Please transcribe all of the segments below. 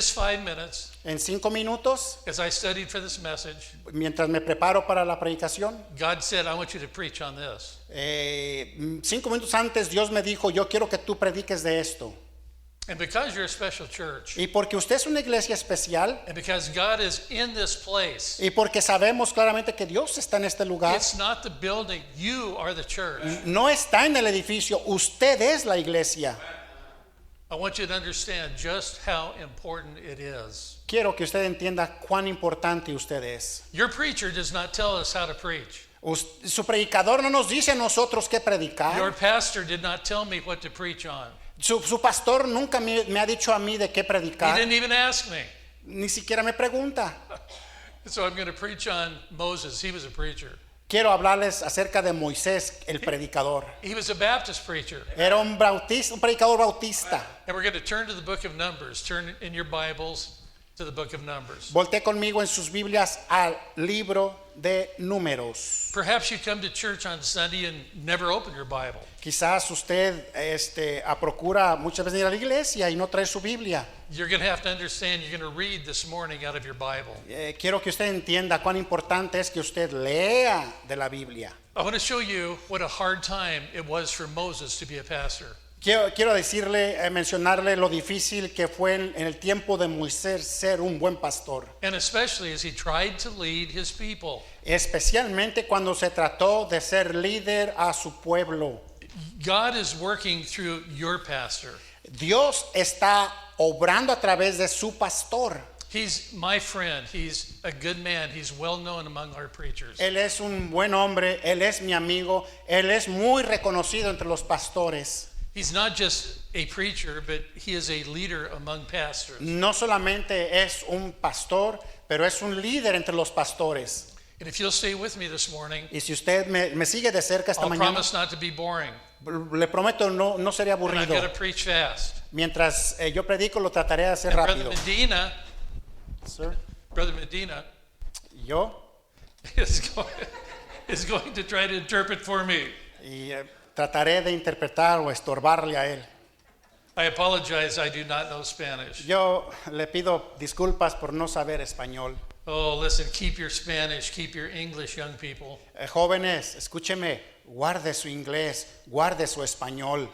just 5 minutes, En 5 minutos, as I studied for this message, mientras me preparo para la predicación, God said, I want you to preach on this. 5 minutos antes Dios me dijo, yo quiero que tú prediques de esto. And because you're a special church, Y porque usted es una iglesia especial, and because God is in this place, y porque sabemos claramente que Dios está en este lugar, it's not the building, you are the church. no está en el edificio, usted es la iglesia. I want you to understand just how important it is. Quiero que usted entienda cuán importante usted es. Your preacher does not tell us how to preach. Su predicador no nos dice a nosotros qué Your predicar. pastor did not tell me what to preach on. Su pastor nunca me ha dicho a mí de qué He predicar. didn't even ask me. Ni siquiera me pregunta. So I'm going to preach on Moses. He was a preacher. Quiero hablarles acerca de Moisés, el predicador. He was a Baptist preacher. Era un predicador bautista. And we're going to turn to the book of Numbers. Turn in your Bibles to the book of Numbers. Volté conmigo en sus Biblias al libro de Números. Perhaps you come to church on Sunday and never open your Bible. Quizás usted procura muchas veces ir a la iglesia y no trae su Biblia. You're going to have to understand you're going to read this morning out of your Bible. Quiero que usted entienda cuán importante es que usted lea de la Biblia. I want to show you what a hard time it was for Moses to be a pastor. Quiero decirle, mencionarle lo difícil que fue en el tiempo de Moisés ser un buen pastor. And especially as he tried to lead his people. Especialmente cuando se trató de ser líder a su pueblo. God is working through your pastor. Dios está obrando a través de su pastor. He's my friend. He's a good man. He's well known among our preachers. Él es un buen hombre, él es mi amigo, él es muy reconocido entre los pastores. He's not just a preacher, but he is a leader among pastors. No solamente es un pastor, pero es un líder entre los pastores. And if you'll stay with me this morning, Y si usted me sigue de cerca esta I'll mañana, promise not to be boring. le prometo no sería And I've aburrido. got to preach fast. Mientras yo predico, lo trataré de hacer And Brother rápido. Medina, Sir, Brother Medina yo is going to try to interpret for me. y trataré de interpretar o estorbarle a él. I apologize, I do not know Spanish. Yo le pido disculpas por no saber español. Oh, listen, keep your Spanish, keep your English, young people. Jóvenes, escúcheme, guarde su inglés, guarde su español.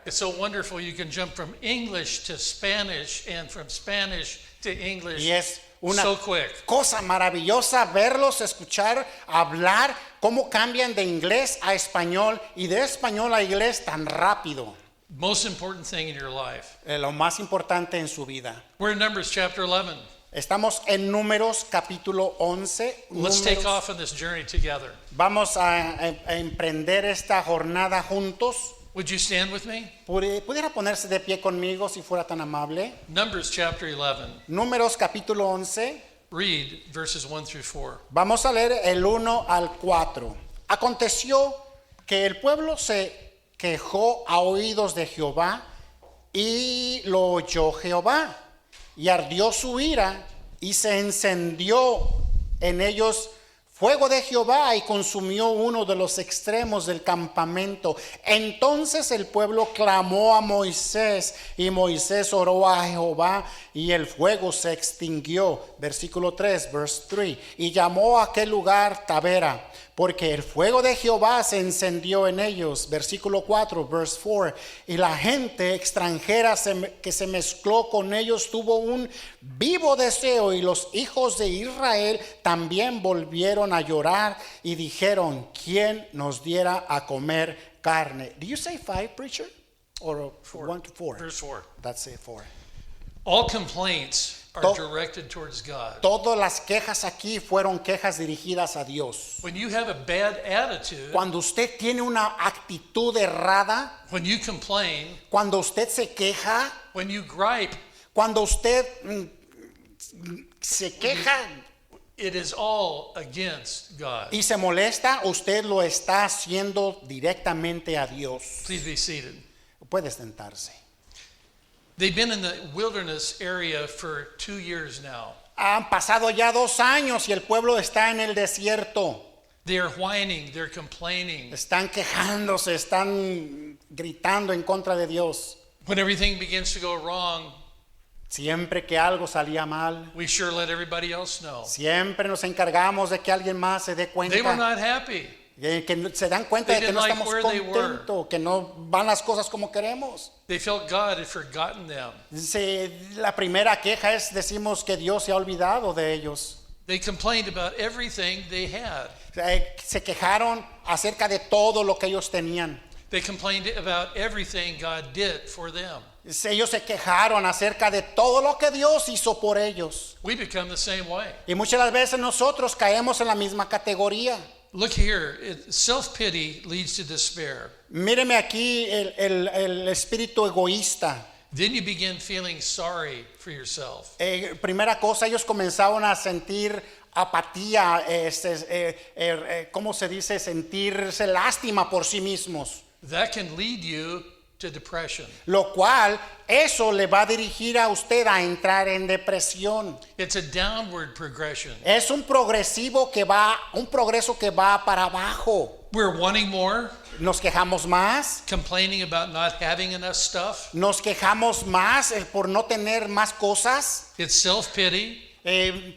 It's so wonderful you can jump from English to Spanish and from Spanish to English Y es una so quick. cosa maravillosa verlos, escuchar, hablar, cómo cambian de inglés a español y de español a inglés tan rápido. Most important thing in your life. Lo más importante en su vida. We're in Numbers chapter 11. Estamos en Números capítulo 11. Let's take Números. off on this journey together. Vamos a emprender esta jornada juntos. Would you stand with me? ¿Pudiera ponerse de pie conmigo si fuera tan amable? Numbers chapter 11. Números capítulo 11. Read verses 1 through 4. Vamos a leer el 1 al 4. Aconteció que el pueblo se quejó a oídos de Jehová y lo oyó Jehová y ardió su ira y se encendió en ellos fuego de Jehová y consumió uno de los extremos del campamento. Entonces el pueblo clamó a Moisés y Moisés oró a Jehová y el fuego se extinguió. Versículo 3, verse 3. Y llamó a aquel lugar Tabera, porque el fuego de Jehová se encendió en ellos. Versículo 4, verse 4. Y la gente extranjera que se mezcló con ellos tuvo un vivo deseo, y los hijos de Israel también volvieron a llorar y dijeron: ¿quién nos diera a comer carne? Do you say 5, preacher? Or 1 to 4? Verse 4. That's it, 4. All complaints are To- directed towards God. Todas las quejas aquí fueron quejas dirigidas a Dios. When you have a bad attitude, Cuando usted tiene una actitud errada, when you complain, cuando usted se queja, when you gripe, cuando usted se queja it is all against God. y se molesta, usted lo está haciendo directamente a Dios. Please be seated. Puede sentarse. They've been in the wilderness area for 2 years now. Han pasado ya 2 años y el pueblo está en el desierto. They're whining, they're complaining. Están quejándose, están gritando en contra de Dios. When everything begins to go wrong, Siempre que algo salía mal, we sure let everybody else know. siempre nos encargamos de que alguien más se dé They were cuenta, not happy. que se dan cuenta They de que no didn't like estamos where they were. contentos, que no van las cosas como queremos. They felt God had forgotten them. La primera queja es, decimos que Dios se ha olvidado de ellos. They complained about everything they had. Se quejaron acerca de todo lo que ellos tenían. They complained about everything God did for them. Ellos se quejaron acerca de todo lo que Dios hizo por ellos. We become the same way. Y muchas de las veces nosotros caemos en la misma categoría. Look here, self-pity leads to despair. Míreme aquí el espíritu egoísta. Then you begin feeling sorry for yourself. Primera cosa, ellos comenzaron a sentir apatía, ¿cómo se dice? Sentirse lástima por sí mismos. That can lead you to depression. Lo cual, eso le va a dirigir a usted a entrar en depresión. It's a downward progression. Es un progreso que va para abajo. We're wanting more, Nos quejamos más, complaining about not having enough stuff. nos quejamos más por no tener más cosas. It's self-pity.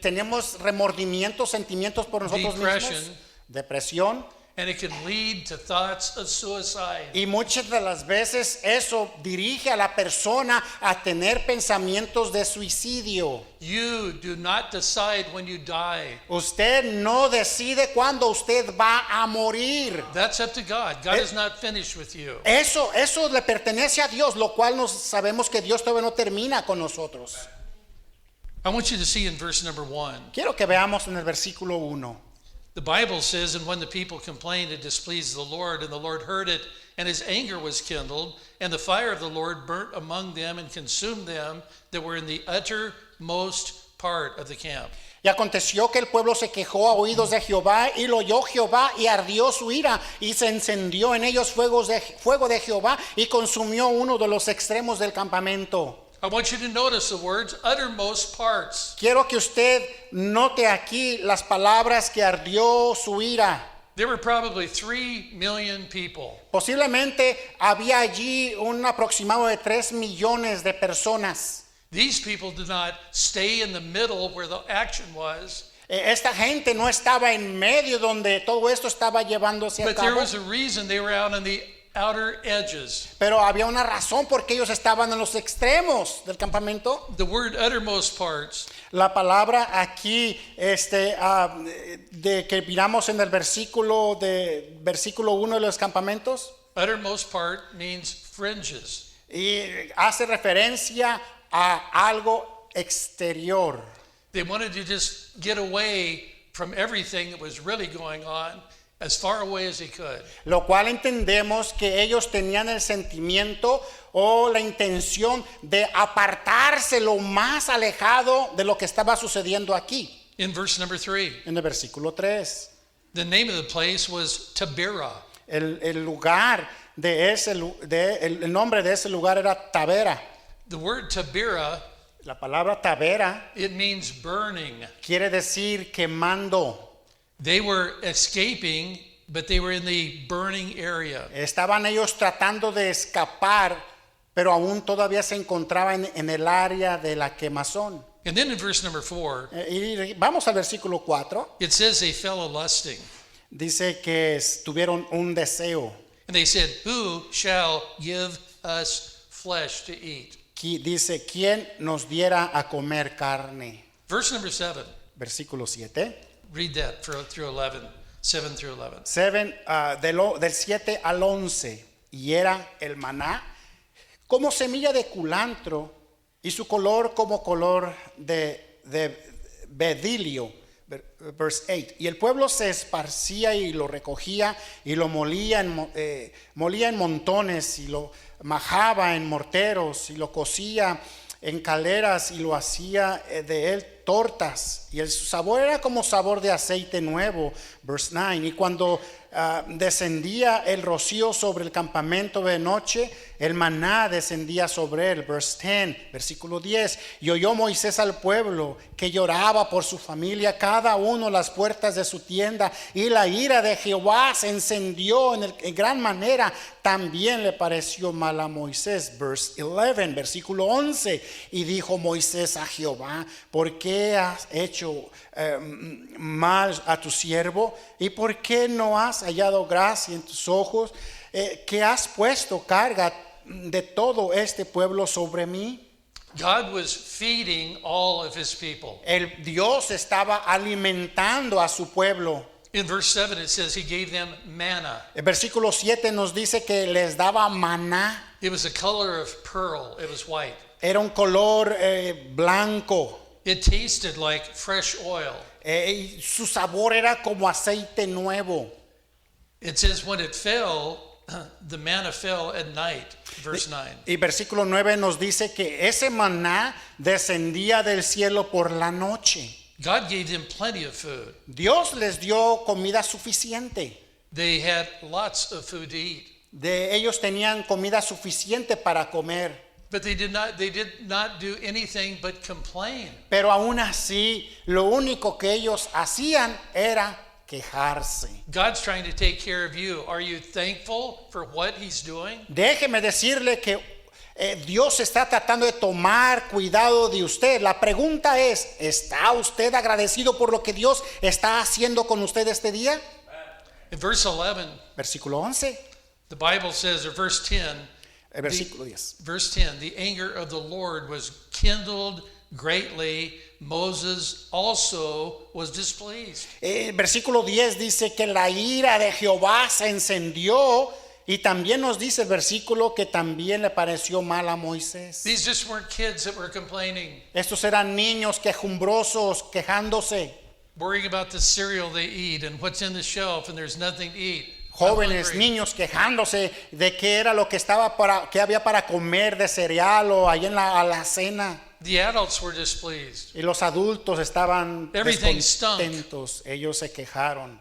Tenemos remordimientos, sentimientos por nosotros Depression. mismos. Depresión. And it can lead to thoughts of suicide. Y muchas de las veces eso dirige a la persona a tener pensamientos de suicidio. You do not decide when you die. Usted no decide cuándo usted va a morir. That's up to God. God is not finished with you. Eso le pertenece a Dios, lo cual sabemos que Dios todavía no termina con nosotros. I want you to see in verse number 1. Quiero que veamos en el versículo 1. The Bible says, and when the people complained, it displeased the Lord, and the Lord heard it, and his anger was kindled, and the fire of the Lord burnt among them and consumed them that were in the uttermost part of the camp. Y aconteció que el pueblo se quejó a oídos de Jehová, y lo oyó Jehová, y ardió su ira, y se encendió en ellos fuego de Jehová, y consumió uno de los extremos del campamento. I want you to notice the words uttermost parts. Quiero que usted note aquí las palabras que ardió su ira. There were probably 3 million people. Posiblemente había allí un aproximado de 3 millones de personas. These people did not stay in the middle where the action was, Esta gente no estaba en medio donde todo esto estaba llevándose a but there cabo, was a reason they were out on the outer edges. pero había una razón por qué ellos estaban en los extremos del campamento. The word uttermost parts La palabra aquí, de que miramos en el versículo 1 de los campamentos, uttermost part means fringes. y hace referencia a algo exterior. They wanted to just get away from everything that was really going on as far away as they could. Lo cual entendemos que ellos tenían el sentimiento o la intención de apartarse lo más alejado de lo que estaba sucediendo aquí. In verse number 3, En el versículo 3, the name of the place was Taberah. el lugar el nombre de ese lugar era Tabera. The word Taberah, La palabra Tabera it means burning. quiere decir quemando. They were escaping, but they were in the burning area. Estaban ellos tratando de escapar, pero aún todavía se encontraban en el área de la quemazón. And then in verse number 4, Y vamos al versículo 4. it says they fell a lusting. Dice que tuvieron un deseo. And they said, who shall give us flesh to eat? Dice, ¿quién nos diera a comer carne? Verse number 7, Versículo 7. read that through 11, 7 through 11. Del 7 al 11. Y era el maná como semilla de culantro y su color como color de bedilio. Verse 8. Y el pueblo se esparcía y lo recogía y lo molía en montones y lo majaba en morteros y lo cocía en caleras y lo hacía de él tortas y el sabor era como sabor de aceite nuevo. Verse 9. Y cuando descendía el rocío sobre el campamento de noche, el maná descendía sobre él. Verse 10, versículo 10. Y oyó Moisés al pueblo que lloraba por su familia, cada uno las puertas de su tienda, y la ira de Jehová se encendió en gran manera. También le pareció mal a Moisés. Verse 11, versículo 11. Y dijo Moisés a Jehová: ¿por qué has hecho mal a tu siervo? ¿Y por qué no has hallado gracia en tus ojos? Que has puesto carga de todo este pueblo sobre mí. God was feeding all of his people. El Dios estaba alimentando a su pueblo. In verse 7 it says he gave them manna. El versículo 7 nos dice que les daba maná. It was the color of pearl. It was white. Era un color blanco. It tasted like fresh oil. Y su sabor era como aceite nuevo. It says when it fell, the manna fell at night. Verse 9. Y versículo 9 nos dice que ese maná descendía del cielo por la noche. God gave them plenty of food. Dios les dio comida suficiente. They had lots of food to eat. Ellos tenían comida suficiente para comer. But they did not do anything but complain. Pero aún así, lo único que ellos hacían era quejarse. God's trying to take care of you. Are you thankful for what he's doing? Déjeme decirle que Dios está tratando de tomar cuidado de usted. La pregunta es: ¿está usted agradecido por lo que Dios está haciendo con usted este día? In verse 11, Versículo 11, the Bible says, or verse 10, el versículo 10. verse 10, the anger of the Lord was kindled greatly. Moses also was displeased. El versículo 10 dice que la ira de Jehová se encendió, y también nos dice el versículo que también le pareció mal a Moisés. These just weren't kids that were complaining, Estos eran niños quejumbrosos, quejándose. worrying about the cereal they eat and what's in the shelf, and there's nothing to eat. Jóvenes, niños quejándose de qué era lo que que había para comer de cereal o ahí en la alacena. The adults were displeased. Y los adultos estaban Everything stunk. descontentos. Ellos se quejaron.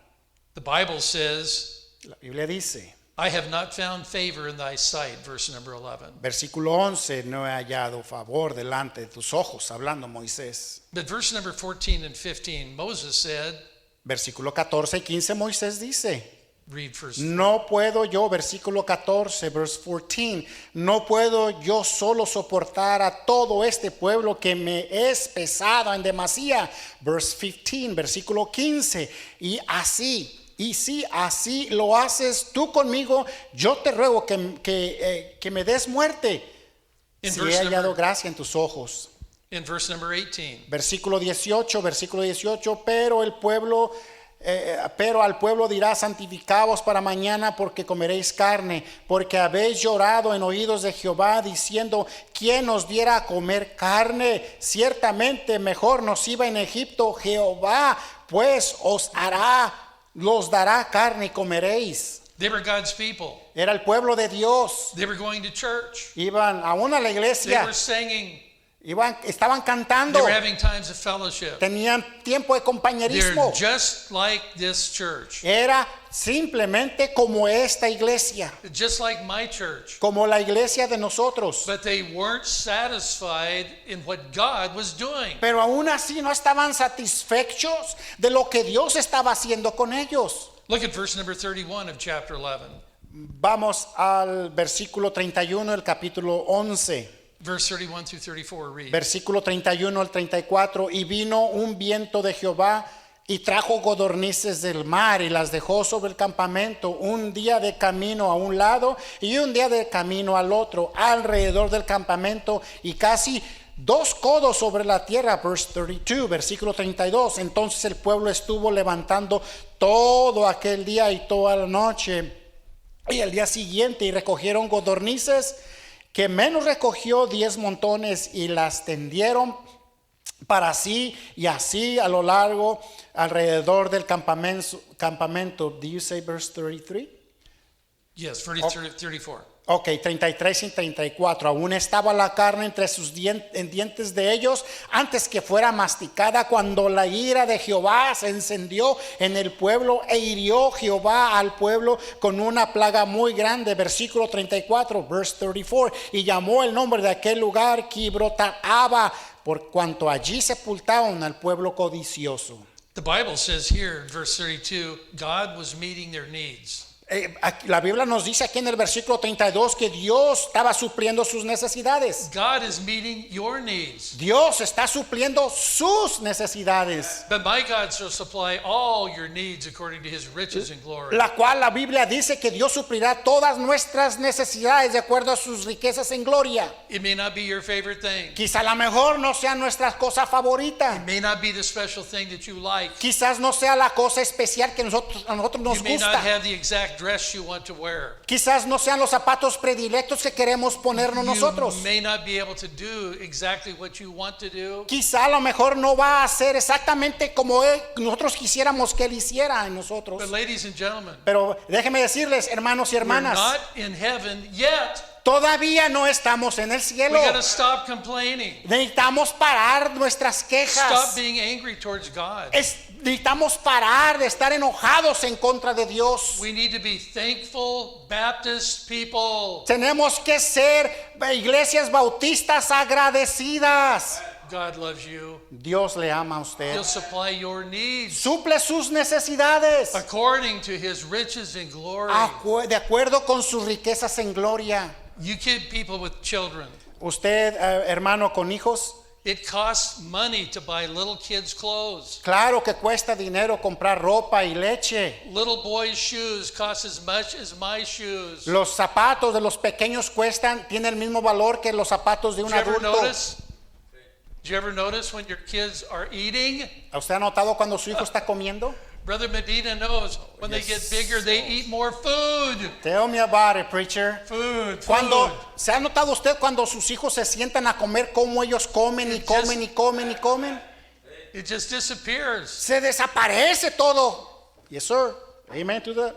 The Bible says, La Biblia dice, I have not found favor in thy sight, verse number 11. versículo 11, no he hallado favor delante de tus ojos, hablando Moisés. But verse number 14 and 15, Moses said, Versículo 14 y 15, Moisés dice, read first. no puedo yo, versículo 14, verse 14, no puedo yo solo soportar a todo este pueblo que me es pesado en demasía. Verse 15, versículo 15, y si así lo haces tú conmigo, yo te ruego que me des muerte, In si he verse hallado number- gracia en tus ojos. In verse number 18, Versículo 18, pero al pueblo dirá: santificaos para mañana, porque comeréis carne, porque habéis llorado en oídos de Jehová, diciendo: ¿quién nos diera a comer carne? Ciertamente mejor nos iba en Egipto. Jehová pues los dará carne y comeréis. they were God's people. Era el pueblo de Dios. They were going to church. Iban aún a la They iglesia, were singing. estaban cantando, They were having times of fellowship. tenían tiempo de They're compañerismo. just like this church. Era simplemente como esta iglesia, Just like my church. como la iglesia de nosotros. But they weren't satisfied in what God was doing. Pero aún así no estaban satisfechos de lo que Dios estaba haciendo con ellos. Look at verse number 31 of chapter 11. Vamos al versículo 31 del capítulo 11. Verse 31 through 34, read. Versículo 31 al 34. Y vino un viento de Jehová y trajo codornices del mar y las dejó sobre el campamento, un día de camino a un lado y un día de camino al otro, alrededor del campamento, y casi 2 codos sobre la tierra. Verse 32, versículo 32. Entonces el pueblo estuvo levantando todo aquel día y toda la noche y el día siguiente, y recogieron codornices, que menos recogió 10 montones, y las tendieron para sí, y así a lo largo alrededor del campamento. Do you say verse 33? Yes, 34. Ok, 33 y 34. Aún estaba la carne entre sus dientes de ellos antes que fuera masticada, cuando la ira de Jehová se encendió en el pueblo e hirió Jehová al pueblo con una plaga muy grande. Versículo 34, verse 34. Y llamó el nombre de aquel lugar Kibroth-Abba, por cuanto allí sepultaron al pueblo codicioso. The Bible says here in verse 32, God was meeting their needs. La Biblia nos dice aquí en el versículo 32 que Dios estaba supliendo sus necesidades. God is meeting your needs. Dios está supliendo sus necesidades, But my God shall supply all your needs according to his riches and glory. la cual la Biblia dice que Dios suplirá todas nuestras necesidades de acuerdo a sus riquezas en gloria. It may not be your favorite thing. Quizá a lo mejor no sea nuestra cosa favorita. It may not be the special thing that you like. Quizás no sea la cosa especial que a nosotros nos You may not gusta. have the exact dress you want to wear. Quizás no sean los zapatos predilectos que queremos ponernos nosotros. You may not be able to do exactly what you want to do. Quizá a lo mejor no va a hacer exactamente como nosotros quisiéramos que él hiciera en nosotros. But ladies and gentlemen, Pero déjenme decirles, hermanos y we're hermanas, not in heaven yet. todavía no estamos en el We cielo. got to stop complaining. Necesitamos parar nuestras Stop quejas. being angry towards God. Necesitamos parar de estar enojados en contra de Dios. We need to be thankful Baptist people. Tenemos que ser iglesias bautistas agradecidas. God loves you. Dios le ama a usted. He'll supply your needs Suple sus necesidades according to his riches and glory. de acuerdo con sus riquezas en gloria. You kid people with children. Usted, hermano con hijos, It costs money to buy little kids' clothes. claro que cuesta dinero comprar ropa y leche. Little boys' shoes cost as much as my shoes. Los zapatos de los pequeños tienen el mismo valor que los zapatos de un Did you ever adulto. notice? Did you ever notice when your kids are eating? ¿Usted ha notado cuando su hijo está comiendo? Brother Medina knows when they get bigger, they eat more food. Tell me about it, preacher. Food. Cuando se ha notado usted cuando sus hijos se sientan a comer, cómo ellos comen y comen y comen y comen, It just disappears. se desaparece todo. Yes, sir. Amen to that.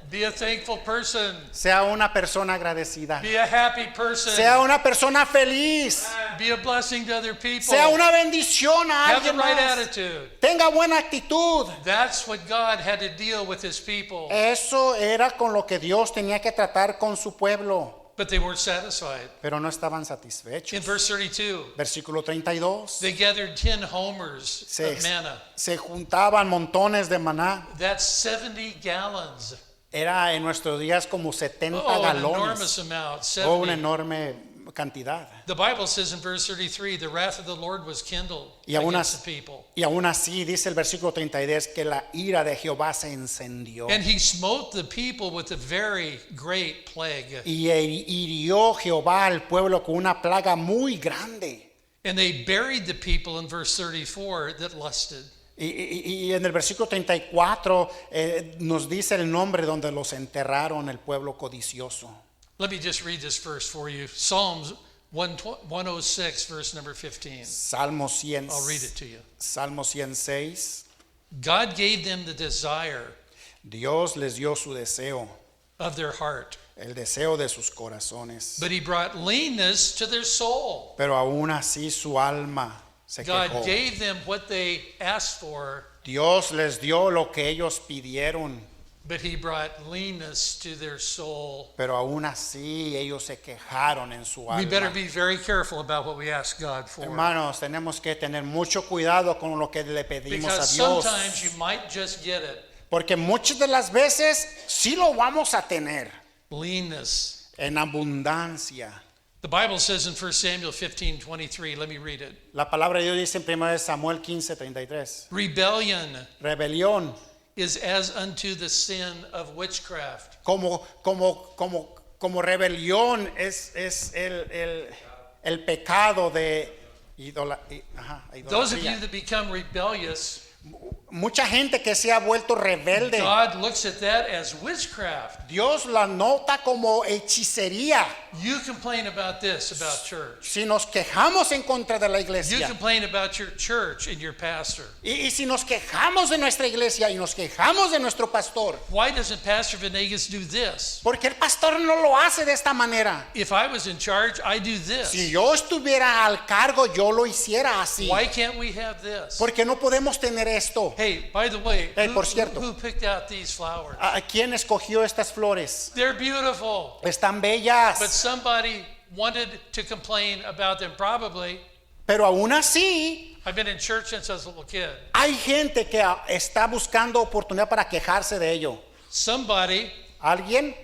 Be a thankful person. Sea una persona agradecida. Be a happy person. Sea una persona feliz. Be a blessing to other people. Sea una bendición a Have the alguien right más. attitude. Tenga buena actitud. That's what God had to deal with his people. Eso era con lo que Dios tenía que tratar con su pueblo, But they weren't satisfied. pero no estaban In satisfechos. verse 32, Versículo 32. they gathered 10 homers Se, of manna. se juntaban montones de maná. That's 70 gallons. Era en nuestros días como 70 Oh, an enormous galones. amount. O una 70. enorme cantidad. The Bible says in verse 33, the wrath of the Lord was kindled Y aún, against the people. y aún así dice el versículo 32 que la ira de Jehová se encendió. And he smote the people with a very great plague. Y hirió Jehová al pueblo con una plaga muy grande. And they buried the people in verse 34 that lusted. Y en el versículo 34 nos dice el nombre donde los enterraron, el pueblo codicioso. Let me just read this verse for you. Psalms 106, verse number 15. Salmo 100, I'll read it to you. Salmo 106. God gave them the desire Dios les dio su deseo, of their heart, el deseo de sus corazones. but he brought leanness to their soul. Pero aún así su alma se God quejó. gave them what they asked for, Dios les dio lo que ellos pidieron, but he brought leanness to their soul. pero aún así ellos se quejaron en su We better alma. be very careful about what we ask God for. Hermanos, tenemos que tener mucho cuidado con lo que le pedimos a Because Dios. sometimes you might just get it. Porque muchas de las veces sí lo vamos a tener Leanness. en abundancia. The Bible says in 1 Samuel 15:23, let me read it. La palabra de Dios dice en 1 Samuel 15:33. Rebellion Rebelión, is as unto the sin of witchcraft. como rebelión es el pecado de Those of you idolatría. that become rebellious mucha gente que se ha vuelto rebelde. God looks at that as witchcraft. Dios la nota como hechicería. You complain about this, about church. Si nos quejamos en contra de la You iglesia complain about your church and your pastor. y si nos quejamos de nuestra iglesia y nos quejamos de nuestro pastor, Why doesn't Pastor Venegas do this? porque el pastor no lo hace de esta manera. If I was in charge, I do this. Si yo estuviera al cargo, yo lo hiciera así. Why can't we have this? Porque no podemos tener esto. Hey, by the way, Hey, por cierto. who picked out these flowers? ¿A quién escogió estas flores? They're beautiful. Están bellas. But somebody wanted to complain about them, probably. Pero aún así, I've been in church since I was a little kid. hay gente que está buscando oportunidad para quejarse de ello. Somebody ¿Alguien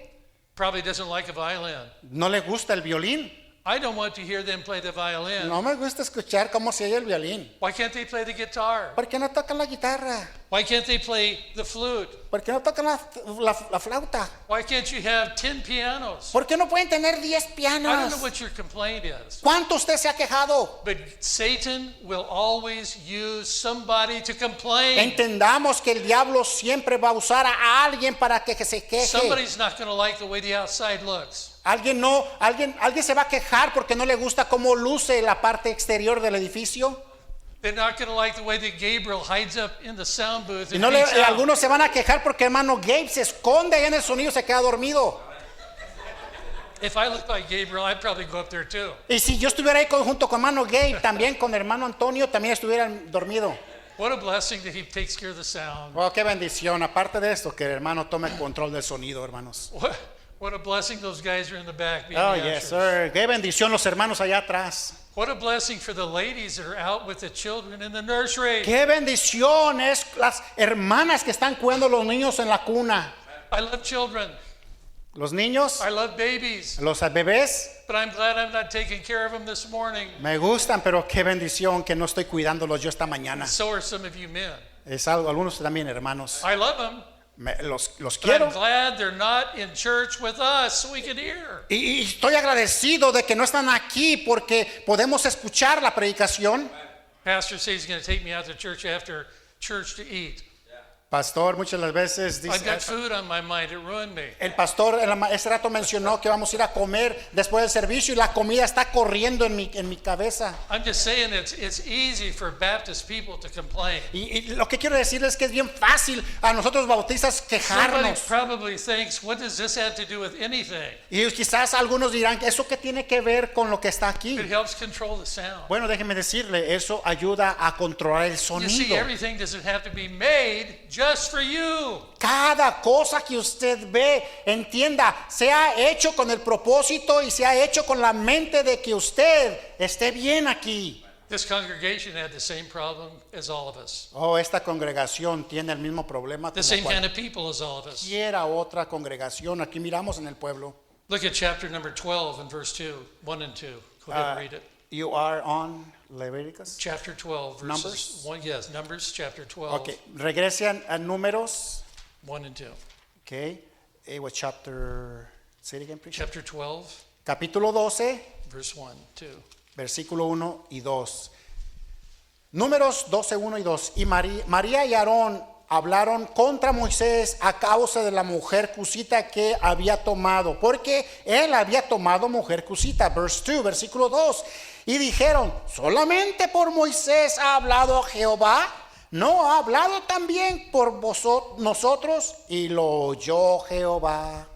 probably doesn't like a violin. no le gusta el violín? I don't want to hear them play the violin. No me gusta escuchar cómo se oye el violín. Why can't they play the guitar? ¿Por qué no tocan la guitarra? Why can't they play the flute? ¿Por qué no tocan la flauta? Why can't you have 10 pianos? ¿Por qué no pueden tener 10 I don't pianos? know what your complaint is. ¿Cuánto usted se ha quejado? But Satan will always use somebody to complain. Entendamos que el diablo siempre va a usar a alguien para que se queje. Somebody's not going to like the way the outside looks. Alguien se va a quejar porque no le gusta cómo luce la parte exterior del edificio. They're not going to like the way that Gabriel hides up in the sound booth Y and no peeks out. algunos se van a quejar porque hermano Gabe se esconde ahí en el sonido, se queda dormido. If I looked like Gabriel, I'd probably go up there too. Y si yo estuviera ahí junto con hermano Gabe, también con hermano Antonio, también estuvieran dormido. What a blessing that he takes care of the sound. Oh, qué bendición. Aparte de esto, que el hermano tome control del sonido, hermanos. What a blessing those guys are in the back being Oh, the yes, ushers. sir. Qué bendición los hermanos allá atrás. What a blessing for the ladies that are out with the children in the nursery. Qué bendición es las hermanas que están cuidando a los niños en la cuna. I love children. Los niños, I love babies. los bebés, But I'm glad I'm not taking care of them this morning. me gustan, pero qué bendición que no estoy cuidándolos yo esta mañana. So are some of you men. Es algo, algunos también hermanos. I love them. Los But quiero. I'm glad they're not in church with us so we can hear. Y estoy agradecido de que no están aquí porque podemos escuchar la predicación. Pastor says he's going to take me out to church after church to eat. Pastor, muchas las veces I've got dice, food on my mind. It ruined me. el pastor ese rato mencionó que vamos a ir a comer después del servicio y la comida está corriendo en mi cabeza. I'm just saying it's easy for Baptist people to complain. Y lo que quiero decir es que es bien fácil a nosotros bautistas Somebody quejarnos. probably thinks, what does this have to do with anything? Y quizás algunos dirán, ¿eso qué tiene que ver con lo que está aquí? It helps control the sound. Bueno, déjeme decirle, eso ayuda a controlar el You see, sonido. everything doesn't have to be made just for you. Cada cosa que usted ve, entienda, se ha hecho con el propósito y se ha hecho con la mente de que usted esté bien aquí. This congregation had the same problem as all of us. Oh, esta congregación tiene el mismo problema The como same kind of people as all of us. cualquiera otra congregación. Aquí miramos en el pueblo. Look at chapter number 12 and verse 2, 1 and 2. Go ahead and read it. You are on Leviticus. Chapter 12, verses Numbers? 1, yes, Numbers chapter 12, Ok, regresen a números. 1 and 2. Ok, it was chapter, say it again, please. Chapter 12, Capítulo 12, verse 1, 2. versículo 1 y 2. Números 12, 1 y 2. Y María y Aarón hablaron contra Moisés a causa de la mujer cusita que había tomado, porque él había tomado mujer cusita. Verse 2, versículo 2. Y dijeron, solamente por Moisés ha hablado Jehová, no ha hablado también por nosotros. Y lo oyó Jehová.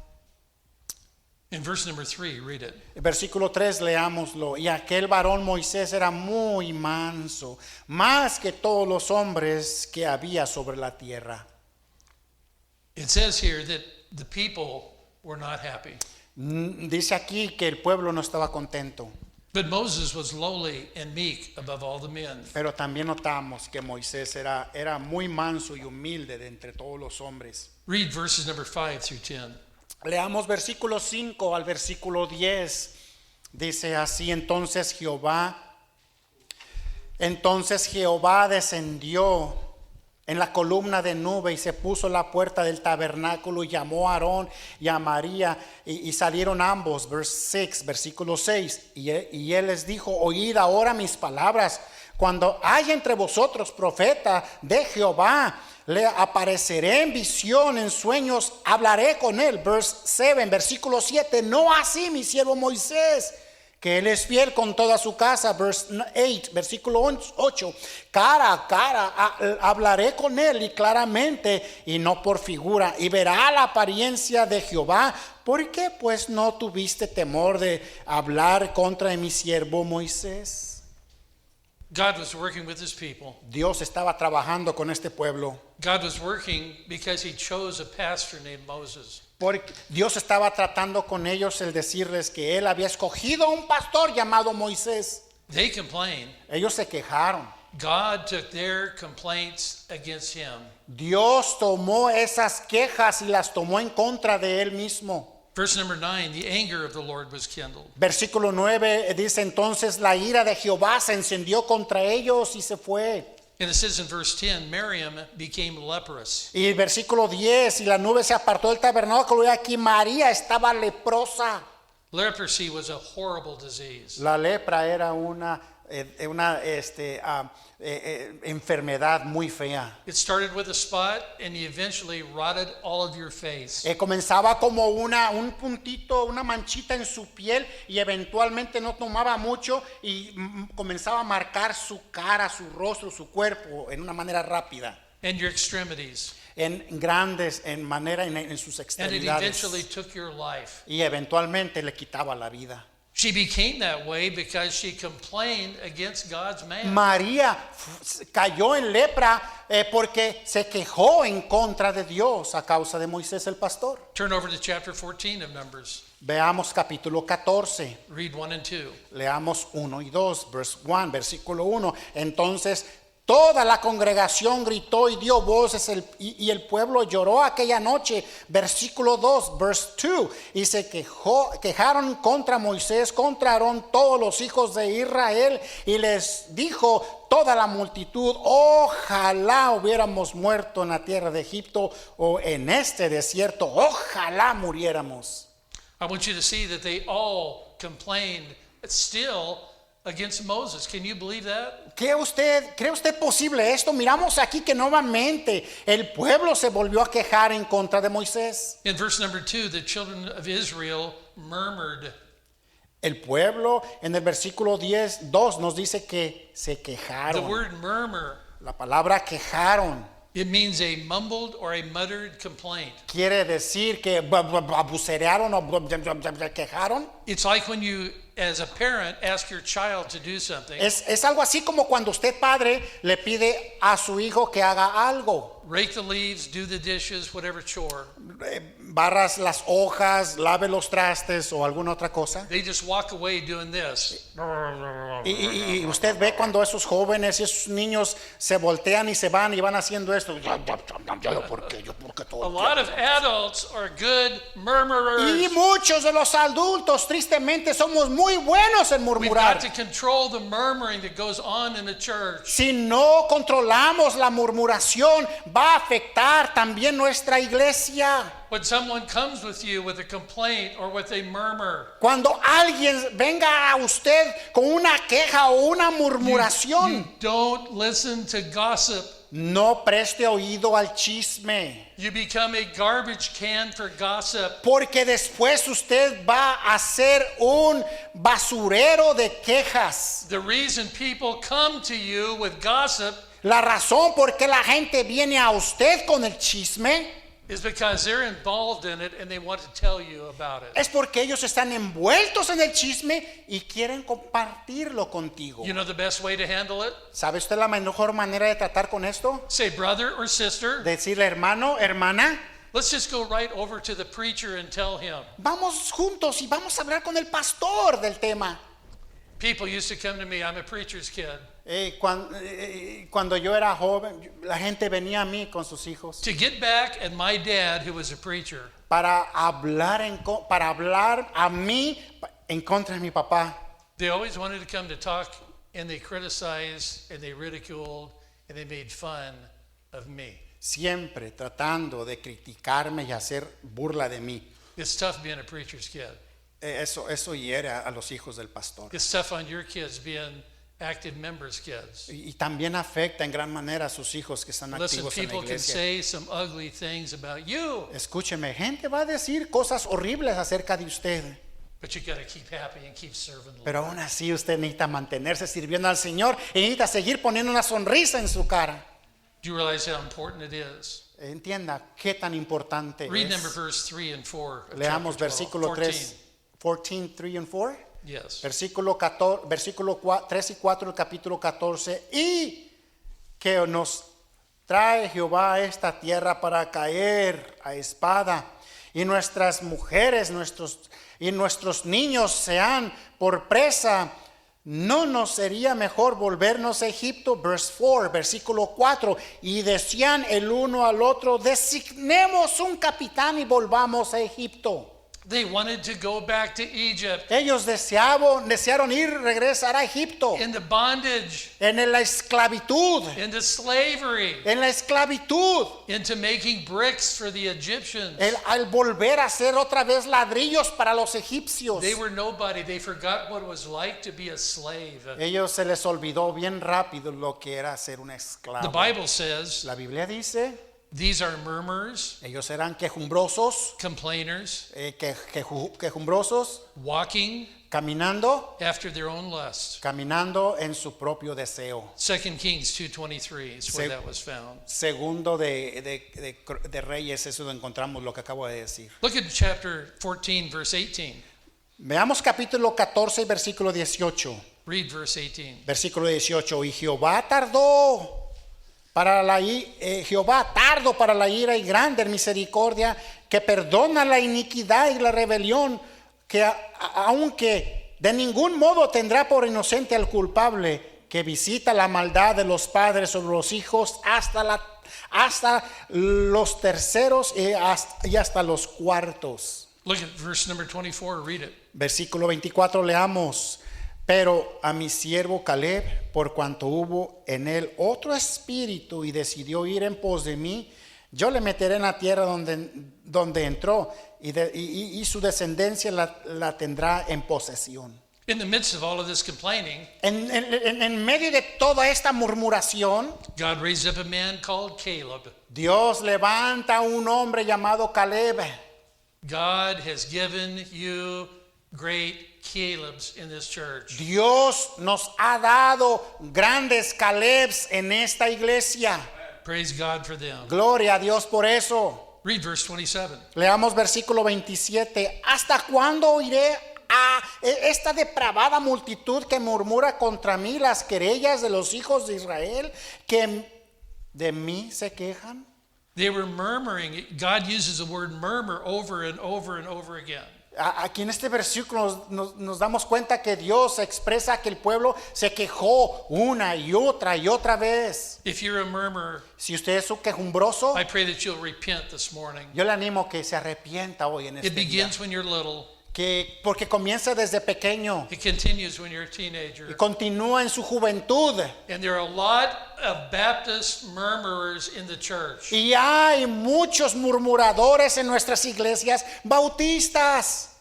In verse number 3, read it. Versículo 3, leámoslo. Y aquel varón Moisés era muy manso, más que todos los hombres que había sobre la tierra. It says here that the people were not happy. Dice aquí que el pueblo no estaba contento, But Moses was lowly and meek above all the men. pero también notamos que Moisés era muy manso y humilde de entre todos los hombres. Read verses number 5 through 10. Leamos versículo 5 al versículo 10. Dice así, entonces Jehová descendió en la columna de nube y se puso a la puerta del tabernáculo y llamó a Aarón y a María y salieron ambos. Versículo 6. Y él les dijo, oíd ahora mis palabras. cuando haya entre vosotros profeta de Jehová, le apareceré en visión, en sueños, hablaré con él. Versículo 7, no así mi siervo Moisés, que él es fiel con toda su casa. Versículo 8, cara a cara hablaré con él, y claramente y no por figura, y verá la apariencia de Jehová. ¿Por qué pues no tuviste temor de hablar contra mi siervo Moisés? God was working with his people. Dios estaba trabajando con este pueblo. God was working because he chose a pastor named Moses. Porque Dios estaba tratando con ellos el decirles que él había escogido a un pastor llamado Moisés. They complained. Ellos se quejaron. God took their complaints against him. Dios tomó esas quejas y las tomó en contra de él mismo. Verse number 9, the anger of the Lord was kindled. Versículo 9 dice, entonces la ira de Jehová se encendió contra ellos y se fue. And it says in verse 10, Miriam became leprous. Y el versículo 10, y la nube se apartó del tabernáculo, y aquí María estaba leprosa. Leprosy was a horrible disease. La lepra era una enfermedad muy fea. It started with a spot and eventually rotted all of your face. Comenzaba como un puntito, una manchita en su piel, y eventualmente no tomaba mucho y comenzaba a marcar su cara, su rostro, su cuerpo en una manera rápida. And your extremities. En sus And it extremidades. eventually took your life. Y eventualmente le quitaba la vida. She became that way because she complained against God's man. María cayó en lepra porque se quejó en contra de Dios a causa de Moisés el pastor. Turn over to chapter 14 of Numbers. Veamos capítulo 14. Read 1 and 2. Leamos 1 y 2, versículo 1. Entonces toda la congregación gritó y dio voces, y el pueblo lloró aquella noche. Versículo 2, verse 2. Y se quejaron contra Moisés, contra Aarón, todos los hijos de Israel. Y les dijo toda la multitud, ojalá hubiéramos muerto en la tierra de Egipto o en este desierto. Ojalá muriéramos. I want you to see that they all complained still against Moses. Can you believe that? ¿Cree usted posible esto? Miramos aquí que nuevamente el pueblo se volvió a quejar en contra de Moisés. In verse number 2, the children of Israel murmured. El pueblo en el versículo 2 nos dice que se The quejaron. word murmur, La palabra quejaron it means a mumbled or a muttered complaint. quiere decir que abucerearon o quejaron. It's like when you, as a parent, ask your child to do something. Es algo así como cuando usted, padre, le pide a su hijo que haga algo. Rake the leaves, do the dishes, whatever chore. Barras las hojas, lave los trastes o alguna otra cosa. They just walk away doing this. Y usted ve cuando esos jóvenes y esos niños se voltean y se van y van haciendo esto. ¿Por qué todo A el lot tiempo? of adults are good murmurers. Y muchos de los adultos, tristemente, somos muy buenos en We've murmurar. got to control the murmuring that goes on in the church. Si no controlamos la murmuración, va a afectar también nuestra iglesia. When someone comes with you with a complaint or with a murmur, Cuando alguien venga a usted con una queja o una murmuración, you don't listen to gossip. no preste oído al chisme. You become a garbage can for gossip. Porque después usted va a ser un basurero de quejas. The reason people come to you with gossip La razón por qué la gente viene a usted con el chisme is because they're involved in it and they want to tell you about it. es porque ellos están envueltos en el chisme y quieren compartirlo contigo. You know the best way to handle it? ¿Sabe usted la mejor manera de tratar con esto? Say, brother or sister, Decirle, hermano, hermana, let's just go right over to the preacher and tell him. vamos juntos y vamos a hablar con el pastor del tema. People used to come to me, I'm a preacher's kid, Cuando yo era joven, la gente venía a mí con sus hijos to get back at my dad who was a preacher. para hablar a mí en contra de mi papá. They always wanted to come to talk, and they criticized and they ridiculed and they made fun of me. Siempre tratando de criticarme y hacer burla de mí. It's tough being a preacher's kid. Eso hiere a los hijos del pastor. It's tough on your kids being active members' kids. Y también afecta en gran manera a sus hijos que están Listen, activos en la people can iglesia. say some ugly things about you, Escúcheme, gente va a decir cosas horribles acerca de usted, but you got to keep happy and keep serving the pero Lord. aún así usted necesita mantenerse sirviendo al Señor y necesita seguir poniendo una sonrisa en su cara. Do you realize how important it is? Entienda qué tan importante Read number es. verse 3 and 4. of Leamos chapter 12, versículo 14. 3 and 4. Yes. Versículo 3 y 4 del capítulo 14. Y que nos trae Jehová a esta tierra para caer a espada, y nuestras mujeres y nuestros niños sean por presa. ¿No nos sería mejor volvernos a Egipto? Verse 4, versículo 4. Y decían el uno al otro: designemos un capitán y volvamos a Egipto. They wanted to go back to Egypt Ellos desearon regresar a Egipto, into bondage, en la esclavitud, into slavery, into making bricks for the Egyptians. al volver a hacer otra vez ladrillos para los egipcios. They were nobody. They forgot what it was like to be a slave. Ellos se les olvidó bien rápido lo que era ser un The esclavo. Bible says La Biblia dice, these are murmurers, ellos eran quejumbrosos, complainers, quejumbrosos, walking caminando after their own lust. en su propio deseo. 2 Kings 2:23 is where that was found. Segundo de Reyes, eso lo encontramos lo que acabo de decir. Look at chapter 14, verse 18. Veamos capítulo 14, versículo 18. Read verse 18. Versículo 18. Y Jehová tardo para la ira y grande en misericordia, que perdona la iniquidad y la rebelión, que aunque de ningún modo tendrá por inocente al culpable, que visita la maldad de los padres sobre los hijos hasta los terceros y hasta los cuartos. Look at verse number 24. Read it. Versículo 24 leamos. Pero a mi siervo Caleb, por cuanto hubo en él otro espíritu y decidió ir en pos de mí, yo le meteré en la tierra donde entró, y su descendencia la tendrá en posesión. In the midst of all of this complaining, En medio de toda esta murmuración, God raised up a man called Caleb. Dios levanta a un hombre llamado Caleb. God has given you great Calebs in this church. Dios nos ha dado grandes Calebs en esta iglesia. Praise God for them. Gloria a Dios por eso. Read verse 27. Leamos versículo 27. ¿Hasta cuándo oiré a esta depravada multitud que murmura contra mí las querellas de los hijos de Israel, que de mí se quejan? They were murmuring. God uses the word murmur over and over and over again. Aquí en este versículo nos damos cuenta que Dios expresa que el pueblo se quejó una y otra vez. If you're a murmurer, Si usted es un quejumbroso, I pray that you'll repent this morning. yo le animo que se arrepienta hoy en It este día. begins when you're little. Porque comienza desde pequeño It continues when you're a y teenager. continúa en su juventud. And there are a lot of Baptist murmurers in the church. Y hay muchos murmuradores en nuestras iglesias bautistas.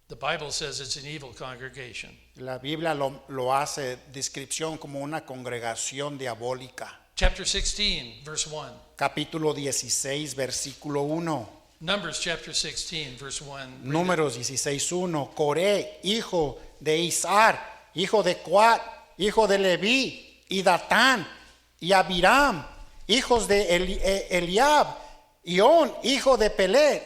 The Bible says it's an evil congregation. La Biblia lo hace descripción como una congregación diabólica. Chapter 16, verse 1. Capítulo 16, versículo 1. Numbers chapter 16, verse 1. Números 16:1. Coré, hijo de Izar, hijo de Coat, hijo de Leví, y Datán, y Abiram, hijos de Eliab, y On, hijo de Pelet,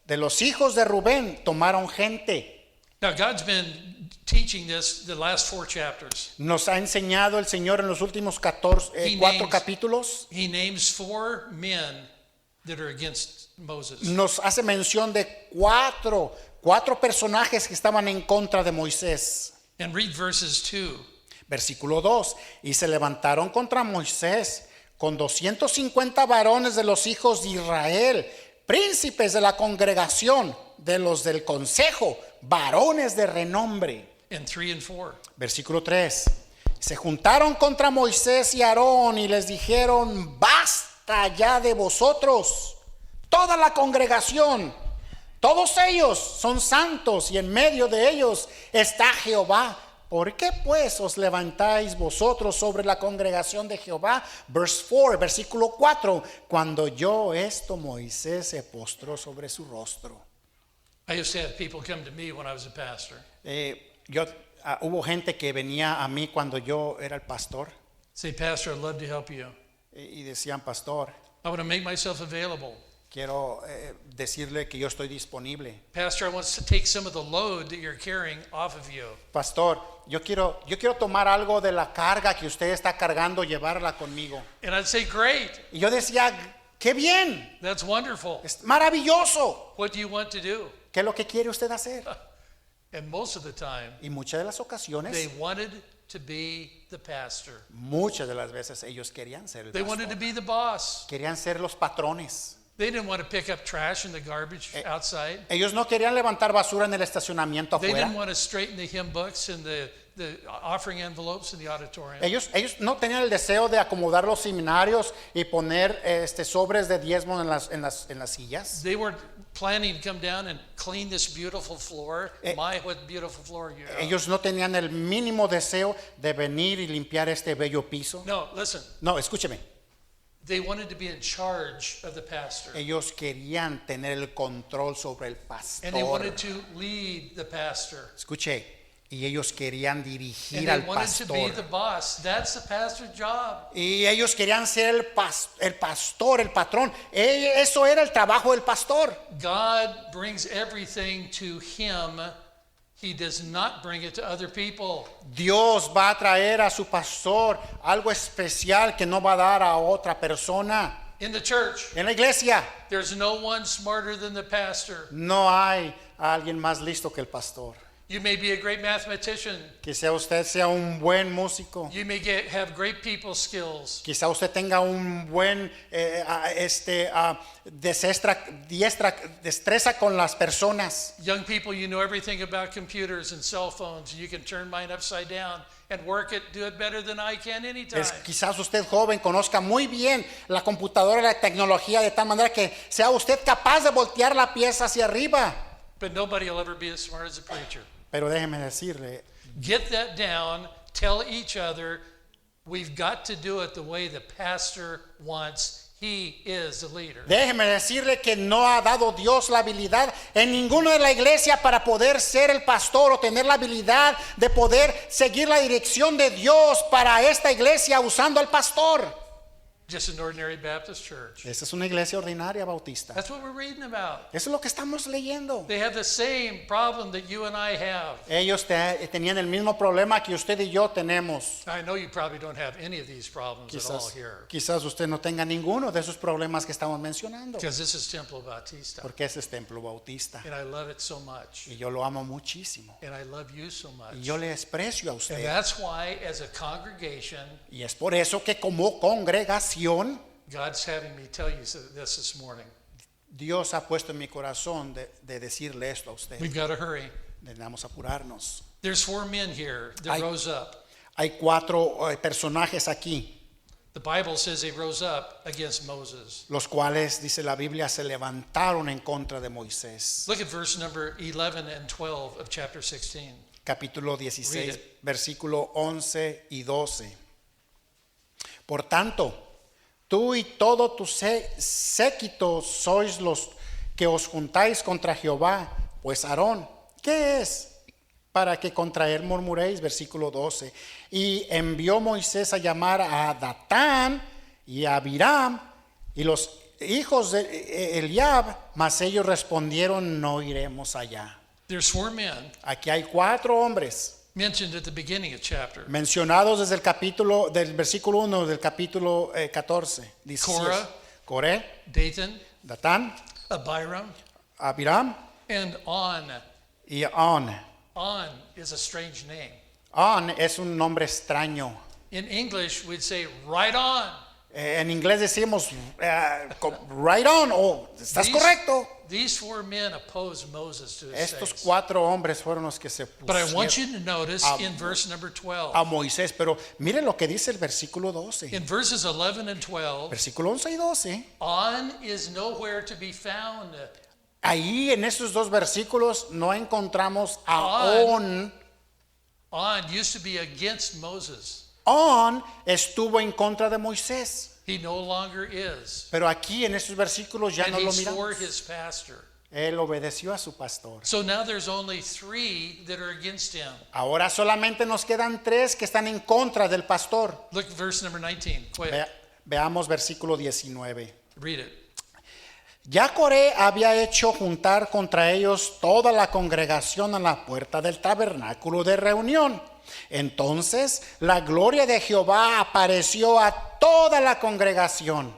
de los hijos de Rubén, tomaron gente. Now God's been teaching this the last 4 chapters. Nos ha enseñado el Señor en los últimos 4 capítulos. He names 4 men that are against Moses. Nos hace mención de cuatro personajes que estaban en contra de Moisés. And read verses 2. Versículo 2. Y se levantaron contra Moisés con 250 varones de los hijos de Israel, príncipes de la congregación, de los del consejo, varones de renombre. And 3 and 4. Versículo 3. Se juntaron contra Moisés y Aarón y les dijeron: basta ya de vosotros, toda la congregación, todos ellos son santos, y en medio de ellos está Jehová ¿Por qué pues os levantáis vosotros sobre la congregación de Jehová? Verse 4, versículo 4. Cuando oyó esto, Moisés se postró sobre su rostro. I used to have people come to me when I was a pastor. Hubo gente que venía a mí cuando yo era el pastor Say, Pastor, I'd love to help you. y decían, pastor, I want to make myself available. quiero decirle que yo estoy disponible. Pastor, I want to take some of the load that you're carrying off of you. Pastor, yo quiero tomar algo de la carga que usted está cargando, llevarla conmigo. And I'd say, great, Y yo decía, qué bien, that's wonderful. es maravilloso. What do you want to do? ¿Qué es lo que quiere usted hacer? And most of the time, Y muchas de las they ocasiones, wanted to be the pastor. muchas de las veces ellos querían ser el They wanted to pastor. be the boss. Querían ser los patrones. They didn't want to pick up trash in the garbage outside. Ellos no querían levantar basura en el estacionamiento They didn't afuera. want to straighten the hymn books and the offering envelopes in the auditorium. Ellos no tenían el deseo de acomodar los seminarios y poner sobres de diezmo en las sillas. They weren't planning to come down and clean this beautiful floor. My, what beautiful floor you have. Ellos no tenían el mínimo deseo de venir y limpiar este bello piso. No, listen. No, escúcheme. They wanted to be in charge of the pastor. Ellos querían tener el control sobre el pastor. And they wanted to lead the pastor. Escuche, y ellos querían And dirigir they al wanted to be pastor. the boss. That's the pastor's job. Y ellos querían ser el pastor, el patrón. Eso era el trabajo del pastor. God brings everything to him. He does not bring it to other people. Dios va a traer a su pastor algo especial que no va a dar a otra persona. In the church, En la iglesia there's no one smarter than the pastor. no hay alguien más listo que el pastor. You may be a great mathematician. Quizá usted sea un buen músico. You may have great people skills. Quizá usted tenga un buen destreza con las personas. Young people, you know everything about computers and cell phones. You can turn mine upside down and work it, do it better than I can anytime. Quizás usted joven conozca muy bien la computadora y la tecnología de tal manera que sea usted capaz de voltear la pieza hacia arriba. But nobody will ever be as smart as a preacher. Pero déjeme decirle, Get that down. Tell each other we've got to do it the way the pastor wants. He is the leader. déjeme decirle que no ha dado Dios la habilidad en ninguno de la iglesia para poder ser el pastor o tener la habilidad de poder seguir la dirección de Dios para esta iglesia usando al pastor. Just an ordinary Baptist church. Esa es una iglesia ordinaria bautista. That's what we're reading about. Eso es lo que estamos leyendo. They have the same problem that you and I have. Ellos tenían el mismo problema que usted y yo tenemos. I know you probably don't have any of these problems at all here, Quizás usted no tenga ninguno de esos problemas que estamos mencionando. because this is Temple Bautista, Porque ese es Templo Bautista. and I love it so much, Y yo lo amo muchísimo. and I love you so much. Y yo le desprecio a And usted. that's why, as a congregation, Y es por eso que como congregación, God's having me tell you this morning. Dios ha puesto en mi corazón de decirle esto a usted. We've got to hurry. Debemos apurarnos. There's 4 men here that rose up. Hay 4 personajes aquí, The Bible says they rose up against Moses. los cuales, dice la Biblia, se levantaron en contra de Moisés. Look at verse number 11 and 12 of chapter 16. Capítulo Read 16, it. versículo 11 y 12. Por tanto, tú y todo tu séquito sois los que os juntáis contra Jehová. Pues Aarón, ¿qué es? Para que contra él murmuréis, versículo 12. Y envió Moisés a llamar a Datán y a Abiram y los hijos de Eliab, mas ellos respondieron, no iremos allá. There's 4 men Aquí hay 4 hombres mentioned at the beginning of chapter. mencionados desde del versículo 1 del capítulo 14. Dice, Korah, Coré, Dathan, Datán, Abiram, Abiram and On. y On. On is a strange name. On es un nombre extraño. In English, we'd say right on. En inglés decimos right on o estás correcto. These 4 men opposed Moses to his Estos face. 4 hombres fueron los que se But I want pusieron you to notice in verse number 12. a Moisés. Pero mire lo que dice el versículo 12. In verses 11 and 12, Versículo 11 y 12. On is nowhere to be found. Ahí en esos 2 versículos no encontramos a On. On. On used to be against Moses. On estuvo en contra de Moisés. He no longer is. Pero aquí en estos versículos ya And no he lo swore miramos. his pastor. Él obedeció a su pastor. So now there's only 3 that are against him. Ahora solamente nos quedan 3 que están en contra del pastor. Look at verse number 19. Quick. Veamos versículo 19. Read it. Ya Coré había hecho juntar contra ellos toda la congregación a la puerta del tabernáculo de reunión. Entonces la gloria de Jehová apareció a toda la congregación.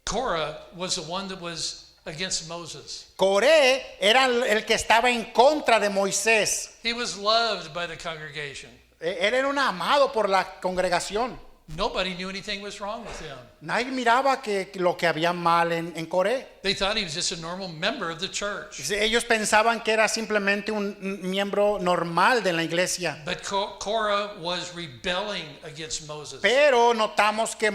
Korah was the one that was against Moses. Coré era el que estaba en contra de Moisés. He was loved by the congregation. Él era un amado por la congregación. Nobody knew anything was wrong with him. Nadie miraba que lo que había mal en Coré. They thought he was just a normal member of the church. Ellos pensaban que era simplemente un miembro normal de la iglesia. But Korah was rebelling against Moses. Pero notamos que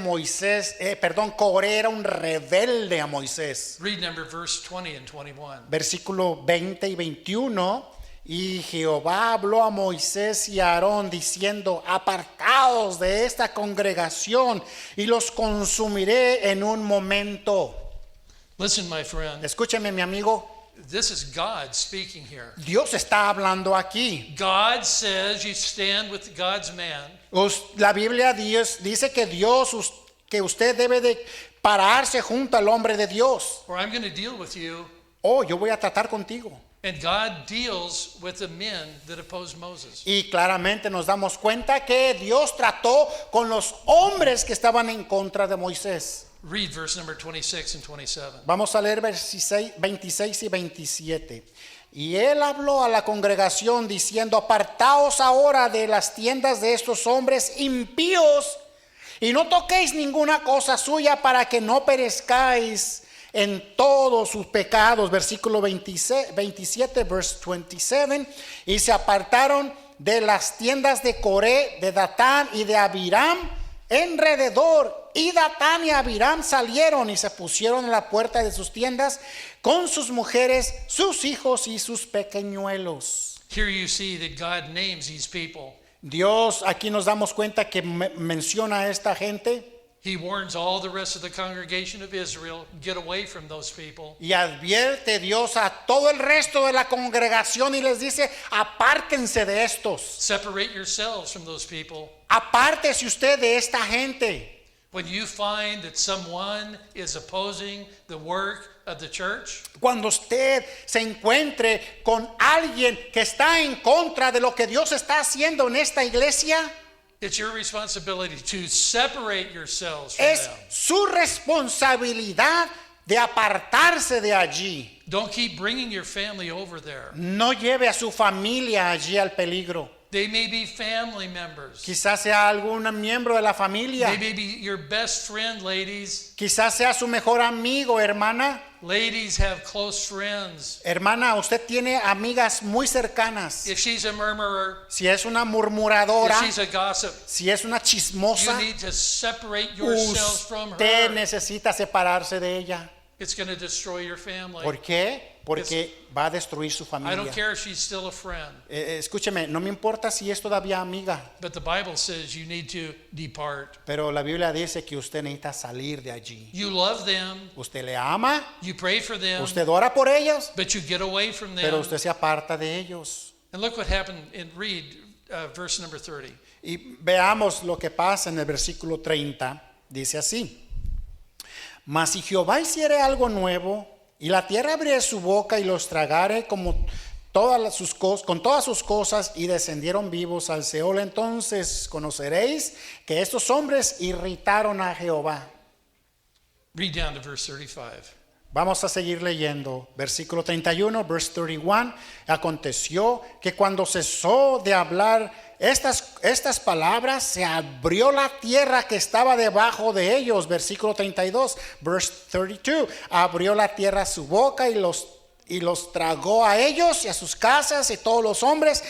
Coré era un rebelde a Moisés. Read number verse 20 and 21. Versículo 20 y 21. Y Jehová habló a Moisés y a Aarón diciendo: apartaos de esta congregación y los consumiré en un momento. Listen, my friend. Escúcheme, mi amigo. This is God speaking here. Dios está hablando aquí. God says you stand with God's man. La Biblia dice que usted debe de pararse junto al hombre de Dios. Or I'm going to deal with you. Yo voy a tratar contigo. And God deals with the men that oppose Moses. Y claramente nos damos cuenta que Dios trató con los hombres que estaban en contra de Moisés. Read verse number 26 and 27. Vamos a leer 26 y 27. Y él habló a la congregación diciendo: apartaos ahora de las tiendas de estos hombres impíos y no toquéis ninguna cosa suya para que no perezcáis en todos sus pecados. Versículo 27, verse 27. Y se apartaron de las tiendas de Coré, de Datán y de Abiram enrededor. Y Datán y Abiram salieron y se pusieron a la puerta de sus tiendas con sus mujeres, sus hijos y sus pequeñuelos. Here you see that God names these people. Dios, aquí nos damos cuenta que menciona a esta gente. He warns all the rest of the congregation of Israel, get away from those people. Y advierte Dios a todo el resto de la congregación y les dice: apártense de estos. Separate yourselves from those people. Apártese usted de esta gente. When you find that someone is opposing the work of the church, Cuando usted se encuentre con alguien que está en contra de lo que Dios está haciendo en esta iglesia, it's your responsibility to separate yourselves from es them. su responsabilidad de apartarse de allí. Don't keep bringing your family over there. No lleve a su familia allí al peligro. They may be family members. Quizás sea algún miembro de la familia. They may be your best friend, ladies. Quizás sea su mejor amigo, hermana. Ladies have close friends. Hermana, usted tiene amigas muy cercanas. If she's a murmurer, Si es una murmuradora, if she's a gossip, si es una you chismosa, need to separate yourselves from usted her. necesita separarse de ella. It's going to destroy your family. ¿Por qué? Porque va a destruir su I familia. don't care if she's still a friend, Escúcheme, no me importa si es todavía amiga, but the Bible says you need to depart. pero la Biblia dice que usted necesita salir de allí. You love them, Usted le ama, you pray for them, usted ora por ellos, but you get away from pero them. usted se aparta de ellos. And look what happened in verse number 30. Y veamos lo que pasa en el versículo 30. Dice así: mas si Jehová hiciere algo nuevo, y la tierra abriere su boca y los tragare como con todas sus cosas, y descendieron vivos al Seol, entonces conoceréis que estos hombres irritaron a Jehová. Read down to verse 35. Vamos a seguir leyendo. Versículo 31, verse 31. Aconteció que cuando cesó de hablar estas palabras, se abrió la tierra que estaba debajo de ellos. Versículo 32, verse 32. Abrió la tierra su boca y los tragó a ellos y a sus casas y todos los hombres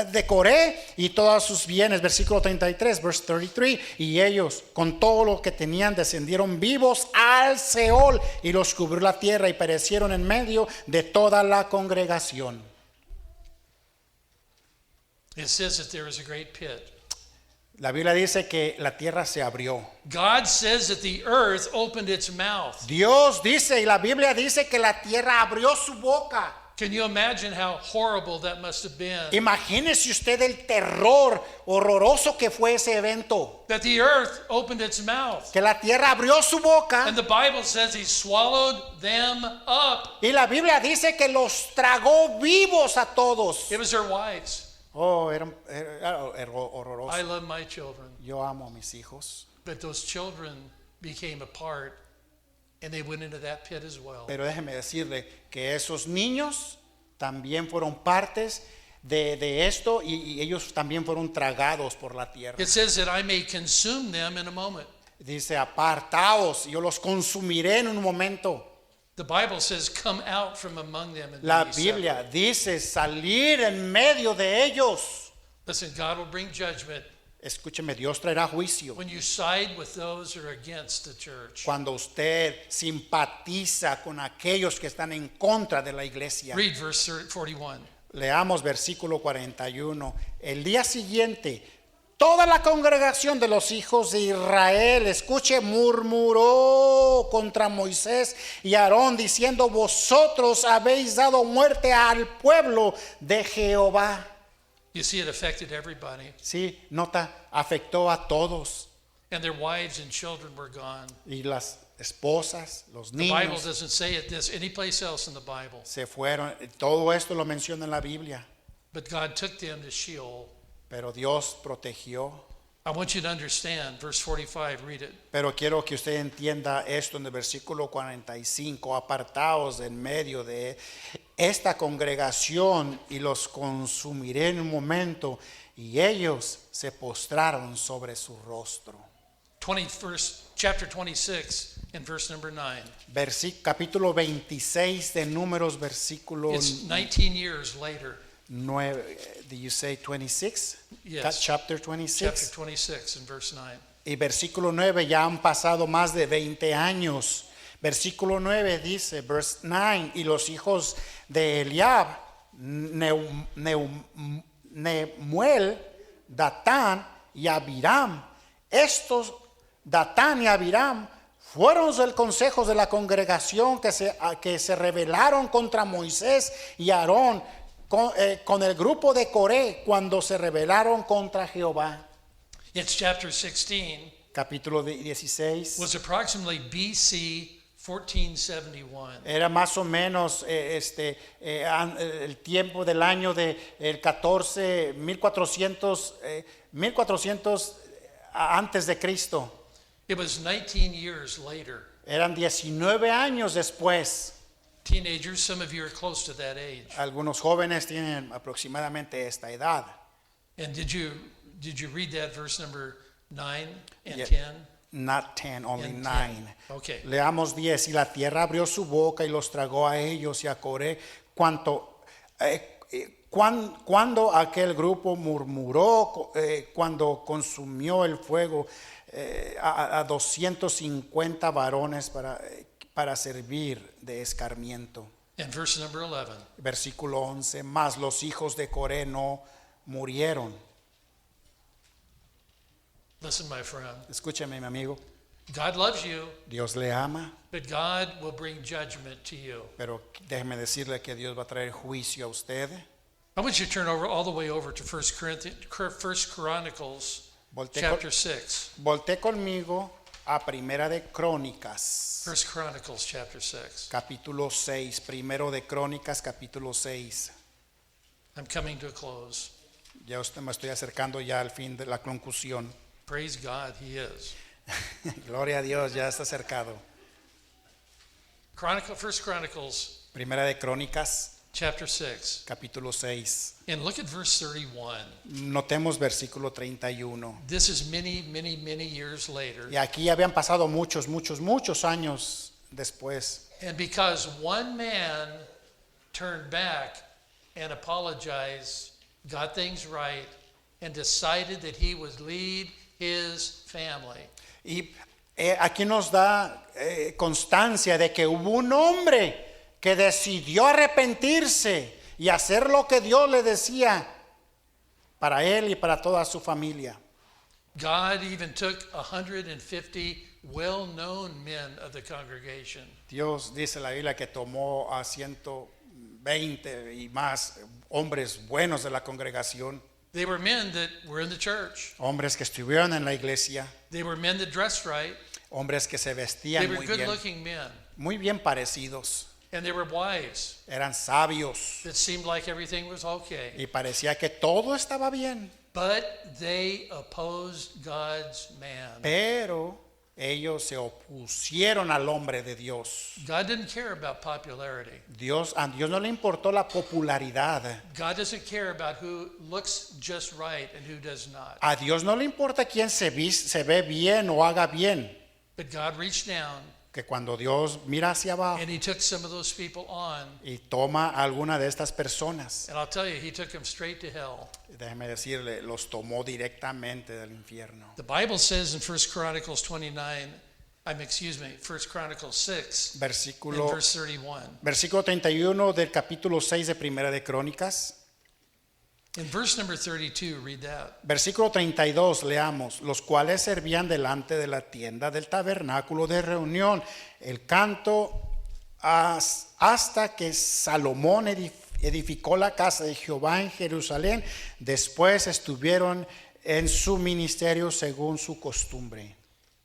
de Coré y todos sus bienes. Versículo 33, verse 33. Y ellos con todo lo que tenían descendieron vivos al Seol, y los cubrió la tierra y perecieron en medio de toda la congregación. It says that there was a great pit. La Biblia dice que la tierra se abrió. God says that the earth opened its mouth. Dios dice y la Biblia dice que la tierra abrió su boca. Can you imagine how horrible that must have been? Imagínese usted el terror horroroso que fue ese evento. That the earth opened its mouth. Que la tierra abrió su boca And the Bible says he swallowed them up. y la Biblia dice que los tragó vivos a todos. It was their wives. Oh, era horroroso. I love my children. Yo amo a mis hijos. But those children became a part and they went into that pit as well. Pero déjeme decirle que esos niños también fueron partes de esto y ellos también fueron tragados por la tierra. It says that I may consume them in a moment. Dice, apartaos, yo los consumiré en un momento. The Bible says, come out from among them and La be Biblia separate. dice salir en medio de ellos. Listen, God will bring judgment Escúcheme, Dios traerá juicio. when you side with those who are against the church. Cuando usted simpatiza con aquellos que están en contra de la iglesia. Read verse 41. Leamos versículo 41. El día siguiente, toda la congregación de los hijos de Israel, escuche, murmuró contra Moisés y Aarón diciendo, vosotros habéis dado muerte al pueblo de Jehová. You see, it affected everybody. Sí, nota, afectó a todos. And their wives and children were gone. Y las esposas, los The Bible niños doesn't say it this any place else in the Bible. se fueron. Todo esto lo menciona en la Biblia. But God took them to Sheol. Pero Dios protegió. I want you to understand, verse 45, read it. Pero quiero que usted entienda esto en el versículo 45. Apartaos en medio de esta congregación y los consumiré en un momento. Y ellos se postraron sobre su rostro. Chapter 26 and verse number 9. Capítulo 26 de Números, versículo It's 19 years later. 9. Do you say 26? Yes. Chapter 26. Chapter 26 and verse 9. Y versículo 9, ya han pasado más de 20 años. Versículo 9 dice, verse 9, y los hijos de Eliab, Nemuel, Datán y Abiram. Estos, Datán y Abiram, fueron del consejo de la congregación que se rebelaron contra Moisés y Aarón con el grupo de Coré cuando se rebelaron contra Jehová. It's chapter 16. Capítulo 16. Was approximately BC 1471. Era más o menos el tiempo del año de el 1400 antes de Cristo. It was 19 years later. Eran 19 años después. Teenagers, some of you are close to that age. Algunos jóvenes tienen aproximadamente esta edad. And did you read that verse number 9 and Yeah. 10? Not 10, only And 9. 10. Okay. Leamos 10. Y la tierra abrió su boca y los tragó a ellos y a Coré cuando aquel grupo murmuró, cuando consumió el fuego a 250 varones para servir de escarmiento. And verse number 11. Versículo 11. Mas los hijos de Coré no murieron. Listen, my friend. Escúcheme, mi amigo. God loves you, Dios le ama, but God will bring judgment to you. pero déjeme decirle que Dios va a traer juicio a usted. I want you to turn all the way over to 1 Chronicles chapter 6. Volté conmigo a Primera de Crónicas, 1 Chronicles chapter 6. capítulo 6. Primero de Crónicas, capítulo 6. I'm coming to a close. Ya me estoy acercando ya al fin de la conclusión. Praise God, He is. Gloria a Dios, ya está acercado. 1 Chronicles Primera de Crónicas, chapter 6. capítulo 6. And look at verse 31. Notemos versículo 31. This is many, many, many years later. Y aquí habían pasado muchos años después. And because one man turned back and apologized, got things right, and decided that he would lead his family. Y aquí nos da constancia de que hubo un hombre que decidió arrepentirse y hacer lo que Dios le decía. para él y para toda su familia. God even took 150 well-known men of the congregation. Dios dice en la Biblia que tomó a 120 y más hombres buenos de la congregación, They were men that were in the church. hombres que estuvieron en la iglesia, They were men that dressed right. hombres que se They vestían were good-looking men. muy bien parecidos, And they were wise. eran sabios It seemed like everything was okay. y parecía que todo estaba bien, But they opposed God's man. pero ellos se opusieron al hombre de Dios. God didn't care about popularity. A Dios no le importó la popularidad. God doesn't care about who looks just right and who does not. A Dios no le importa quién se ve bien o haga bien. But God reached down Que cuando Dios mira hacia abajo and he took some of those people on. y toma a alguna de estas personas, And I'll tell you, he took them straight to hell. déjeme decirle, los tomó directamente del infierno. The Bible says in 1 Chronicles 1 Chronicles 6 and Versículo verse 31. 31 del capítulo 6 de Primera de Crónicas. In verse number 32, read that. Versículo 32, leamos, los cuales servían delante de la tienda del tabernáculo de reunión, el canto hasta que Salomón edificó la casa de Jehová en Jerusalén, después estuvieron en su ministerio según su costumbre.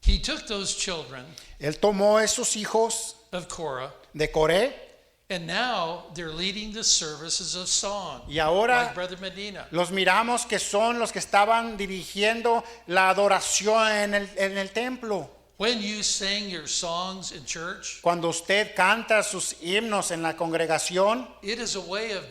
He took those children Él tomó esos hijos of Korah, de Coré and now they're leading the services of song, y ahora like Brother Medina. los miramos que son los que estaban dirigiendo la adoración en el templo. When you sing your songs in church, Cuando usted canta sus himnos en la congregación, it is a way of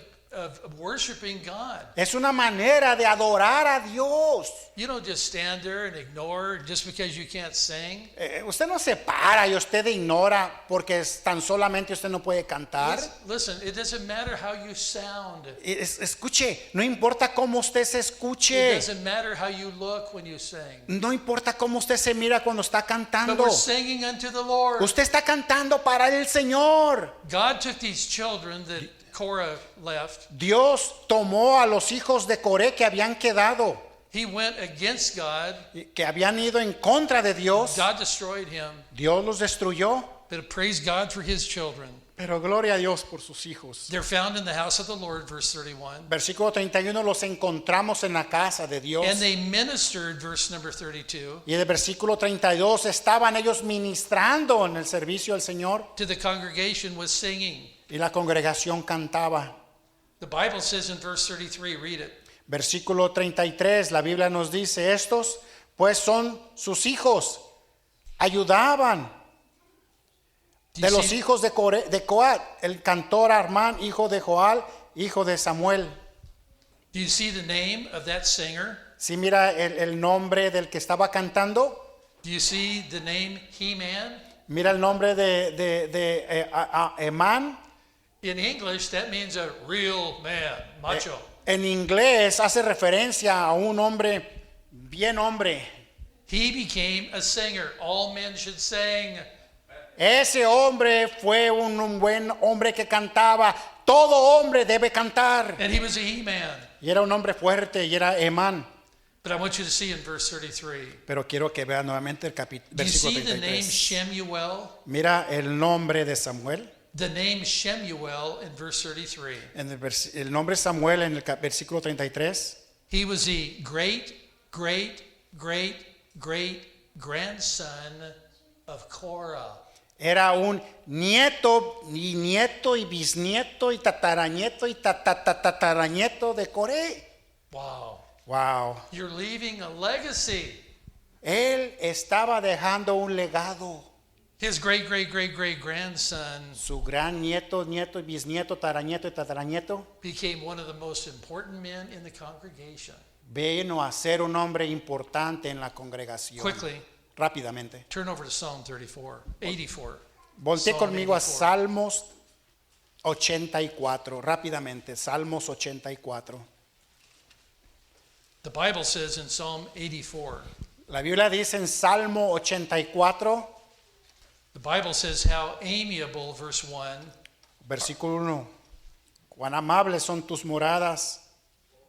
worshiping God. es una manera de adorar a Dios. You don't just stand there and ignore just because you can't sing. Usted no se para y usted ignora porque tan solamente usted no puede cantar. Listen, it doesn't matter how you sound. Escuche, no importa cómo usted se It escuche, doesn't matter how you look when you sing. no importa cómo usted se mira cuando está But cantando. we're singing unto the Lord. Usted está cantando para el Señor. God took these children that Korah left. Dios tomó a los hijos de Coré que habían quedado, He went against God. que habían ido en contra de Dios. God destroyed him. Dios los destruyó, But praise God for his children. pero gloria a Dios por sus hijos. They're found in the house of the Lord, verse 31. Versículo 31, los encontramos en la casa de Dios. And they ministered, verse number 32, Y en el versículo 32 estaban ellos ministrando en el servicio del Señor to the congregation with singing. y la congregación cantaba. The Bible says in verse 33, read it. Versículo 33, la Biblia nos dice, estos pues son sus hijos, ayudaban Do you de los see- hijos de Coat, el cantor Armán, hijo de Joal, hijo de Samuel. Do you see the name of that singer? Si mira el nombre del que estaba cantando, Do you see the name He-Man? mira el nombre de Emán. In English, that means a real man, macho. En inglés hace referencia a un hombre, bien hombre. He became a singer. All men should sing. Ese hombre fue un buen hombre que cantaba. Todo hombre debe cantar. And he was a He-Man. Y era un hombre fuerte y era Emán. But I want you to see in verse 33. Pero quiero que vean nuevamente el Do you versículo see the name 33. Shemuel? Mira el nombre de Samuel. The name Shemuel in verse 33. En el nombre Samuel en el versículo 33. He was the great, great, great, great grandson of Korah. Era un nieto y bisnieto y tataranieto y tataranieto de Coré. Wow. Wow. You're leaving a legacy. Él estaba dejando un legado. His great, great, great, great grandson Su gran nieto y bisnieto, taranieto y tataranieto became one of the most important men in the congregation. vino a ser un hombre importante en la congregación. Quickly, Rápidamente. turn over to Psalm 84. Volté Psalm conmigo a 84. Salmos 84. Rápidamente. Salmos 84. The Bible says in Psalm 84, La Biblia dice en Salmo 84, the Bible says how amiable, verse 1, versículo 1. Cuán amables son tus moradas,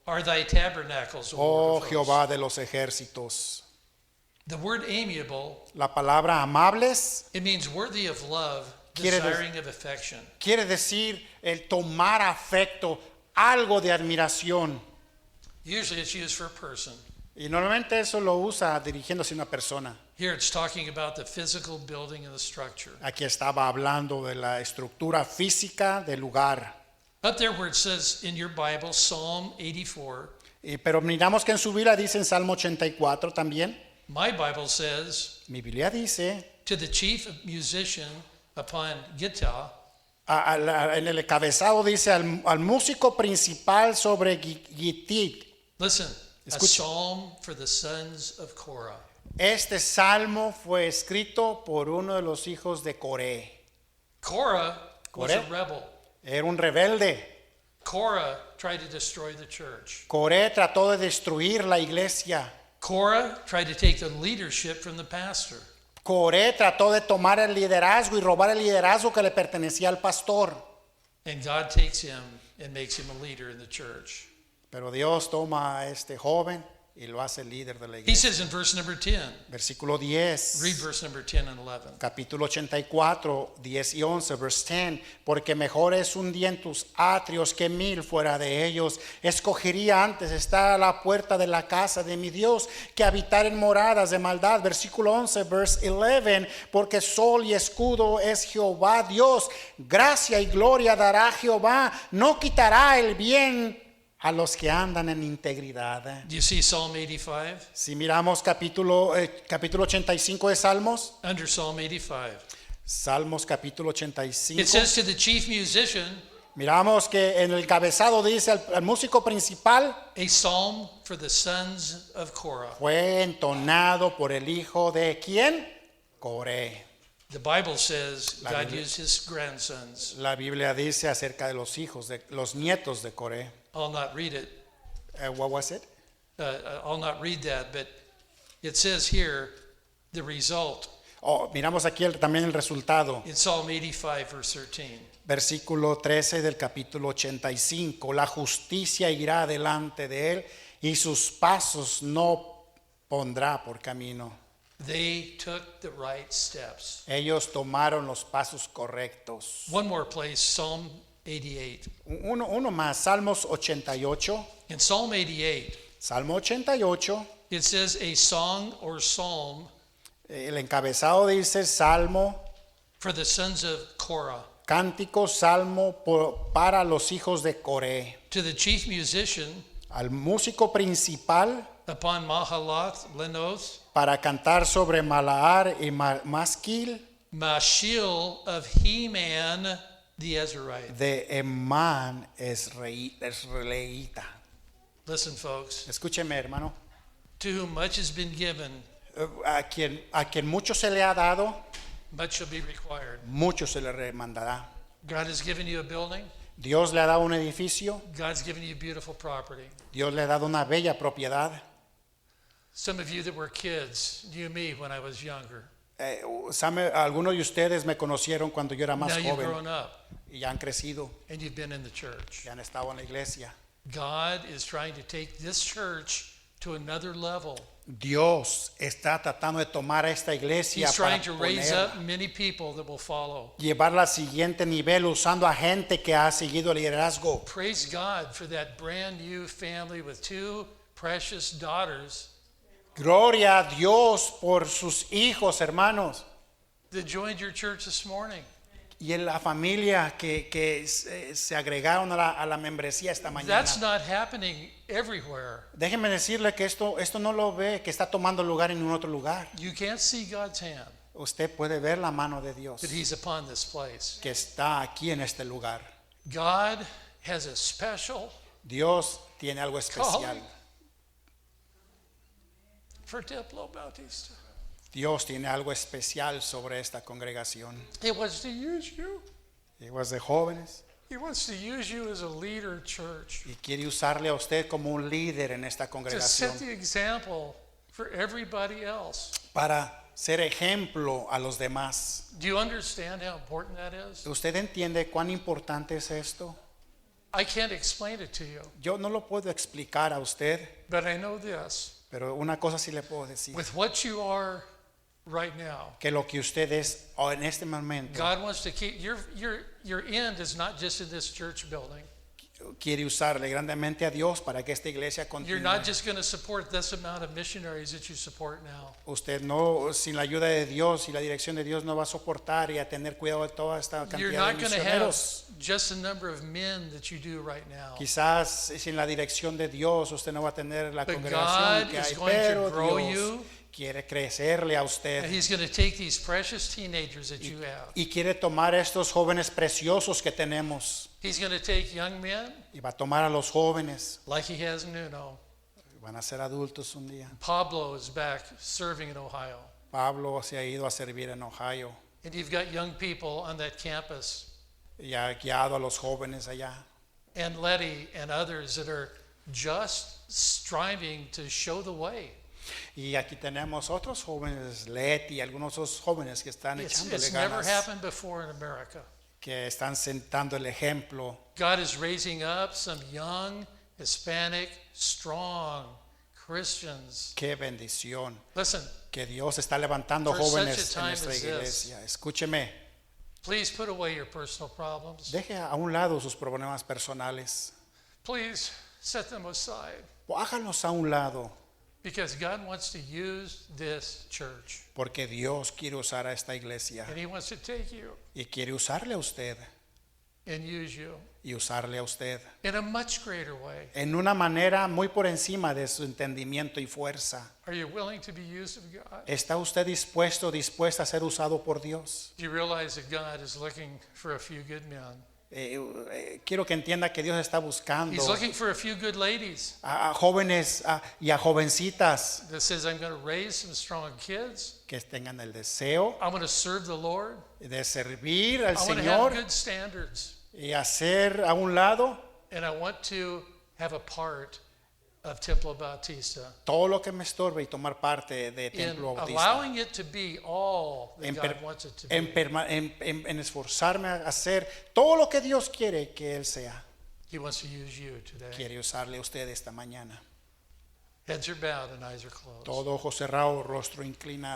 are thy tabernacles, O oh Lord of Jehová hosts. de los ejércitos. The word amiable, La palabra amables it means worthy of love, Quiere desiring of affection. quiere decir el tomar afecto, algo de admiración. Usually it's used for a person. Y normalmente eso lo usa dirigiéndose a una persona. Here it's talking about the physical building and the structure. Aquí estaba hablando de la estructura física del lugar. Up there where it says in your Bible, Psalm 84, Pero miramos que en su Biblia dice en Salmo 84 también. my Bible says, Mi Biblia dice, to the chief musician upon guitar, en el encabezado dice al músico principal sobre Gittit. listen, a Escucha. psalm for the sons of Korah. Este salmo fue escrito por uno de los hijos de Coré. Korah was Coré. a rebel. Era un rebelde. Korah tried to destroy the church. Coré trató de destruir la iglesia. Korah tried to take the leadership from the pastor. Coré trató de tomar el liderazgo y robar el liderazgo que le pertenecía al pastor. And God takes him and makes him a leader in the church. Pero Dios toma a este joven y lo hace líder de la He iglesia. says in verse number 10, Versículo 10. read verse number 10 and 11. Capítulo 84, 10 y 11, verse 10. Porque mejor es un día en tus atrios que 1000 fuera de ellos. Escogería antes estar a la puerta de la casa de mi Dios que habitar en moradas de maldad. Versículo 11, verse 11. Porque sol y escudo es Jehová Dios. Gracia y gloria dará Jehová. No quitará el bien a los que andan en integridad. Do you see Psalm 85? Si miramos capítulo 85 de Salmos. Under Psalm 85. Salmos capítulo It 85. says to the chief musician, Miramos que en el cabezado dice al músico principal a psalm for the sons of Korah. fue entonado por el hijo de ¿quién? Coré. The Bible says La God Biblia- used his grandsons. La Biblia dice acerca de los hijos, de los nietos de Coré. I'll not read it. What was it? I'll not read that, but it says here the result Oh, miramos aquí también el resultado. in Psalm 85, verse 13. Versículo 13 del capítulo 85. La justicia irá delante de él y sus pasos no pondrá por camino. They took the right steps. Ellos tomaron los pasos correctos. One more place, Psalm 88. Uno más, Salmos 88. In Psalm 88, Salmo 88, it says a song or psalm el encabezado dice Salmo, for the sons of Korah. cántico, salmo para los hijos de Coré. To the chief musician Al músico principal upon Mahalath, Lenoth, para cantar sobre Malaar y Masquil Mashil of Heman the Ezraite. de Emán Esreíta. Listen, folks, Escúcheme, hermano. to whom much has been given, A quien mucho se le ha dado, much shall be required. mucho se le remandará. God has given you a building. Dios le ha dado un edificio, God's given you beautiful property. Dios le ha dado una bella propiedad. Some of you that were kids knew me when I was younger. Algunos de ustedes me conocieron cuando yo era más Now you've joven grown up y ya han crecido, and you've been in the church. ya han estado en la iglesia. God is trying to take this church to another level. Dios está tratando de tomar a esta iglesia He's para trying to raise ponerla, up many people that will follow. llevarla al siguiente nivel usando a gente que ha seguido el liderazgo. Praise God for that brand new family with two precious daughters Gloria a Dios por sus hijos, hermanos, that joined your church this morning. y en la familia que se agregaron a la membresía esta mañana. That's not happening everywhere. Déjenme decirle que esto no lo ve, que está tomando lugar en un otro lugar. You can't see God's hand, Usted puede ver la mano de Dios but He's upon this place. que está aquí en este lugar. God has a special Dios tiene algo especial. calling for Templo Bautista. Dios tiene algo especial sobre esta congregación. He wants to use you. Igual de jóvenes He wants to use you as a leader church y quiere usarle a usted como un líder en esta to congregación set the example for everybody else. para ser ejemplo a los demás. Do you understand how important that is? ¿Usted entiende cuán importante es esto? I can't explain it to you, Yo no lo puedo explicar a usted, but I know this. pero una cosa sí le puedo decir, With what you are right now, que lo que usted es en este momento God wants to keep your end is not just in this church building. quiere usarle grandemente a Dios para que esta iglesia You're continúe. not just going to support this amount of missionaries that you support now. Usted no, sin la ayuda de Dios y la dirección de Dios, no va a soportar y a tener cuidado de toda esta You're cantidad not de going to have misioneros. just the number of men that you do right now. Quizás sin la dirección de Dios usted no va a tener la But congregación God que is hay, going to pero grow Dios you. quiere crecerle a And usted He's going to take these precious teenagers that you have. y quiere tomar a estos jóvenes preciosos que tenemos He's going to take young men y va a tomar a los jóvenes, like He has Nuno. van a ser adultos un día. Pablo is back serving in Ohio. Pablo se ha ido a servir en Ohio And you've got young people on that campus, y ha guiado a los jóvenes allá. and Letty and others that are just striving to show the way. Y aquí tenemos otros jóvenes, Leti, algunos otros jóvenes que están echándole It's never ganas, happened before in America. que están sentando el ejemplo. God is raising up some young, Hispanic, strong Christians. Qué bendición Listen, que Dios está levantando For such jóvenes a en time nuestra as this. iglesia. Escúcheme, please put away your personal problems. deje a un lado sus problemas personales, Please set them aside, o háganlos a un lado, because God wants to use this church, porque Dios quiere usar a esta iglesia and He wants to take you y quiere usarle a usted and use you y usarle a usted in a much greater way. en una manera muy por encima de su entendimiento y fuerza. Are you willing to be used of God? ¿Está usted dispuesta a ser usado por Dios? Do you realize that God is looking for a few good men? Quiero que entienda que Dios está buscando He's looking for a few good ladies a jóvenes y a jovencitas that says, I'm going to raise some strong kids. que tengan el deseo I'm going to serve the Lord. de servir al I want to have Señor good standards. y hacer a un lado And I want to have a part of Templo Bautista todo lo que me estorbe y tomar parte de in Templo Bautista. allowing it to be all that En, God wants it to be. en esforzarme a hacer todo lo que Dios quiere que Él sea. He wants to use you today. Quiere usarle a usted esta mañana. Heads are bowed and eyes are closed. Todo ojo cerrado, rostro inclinado.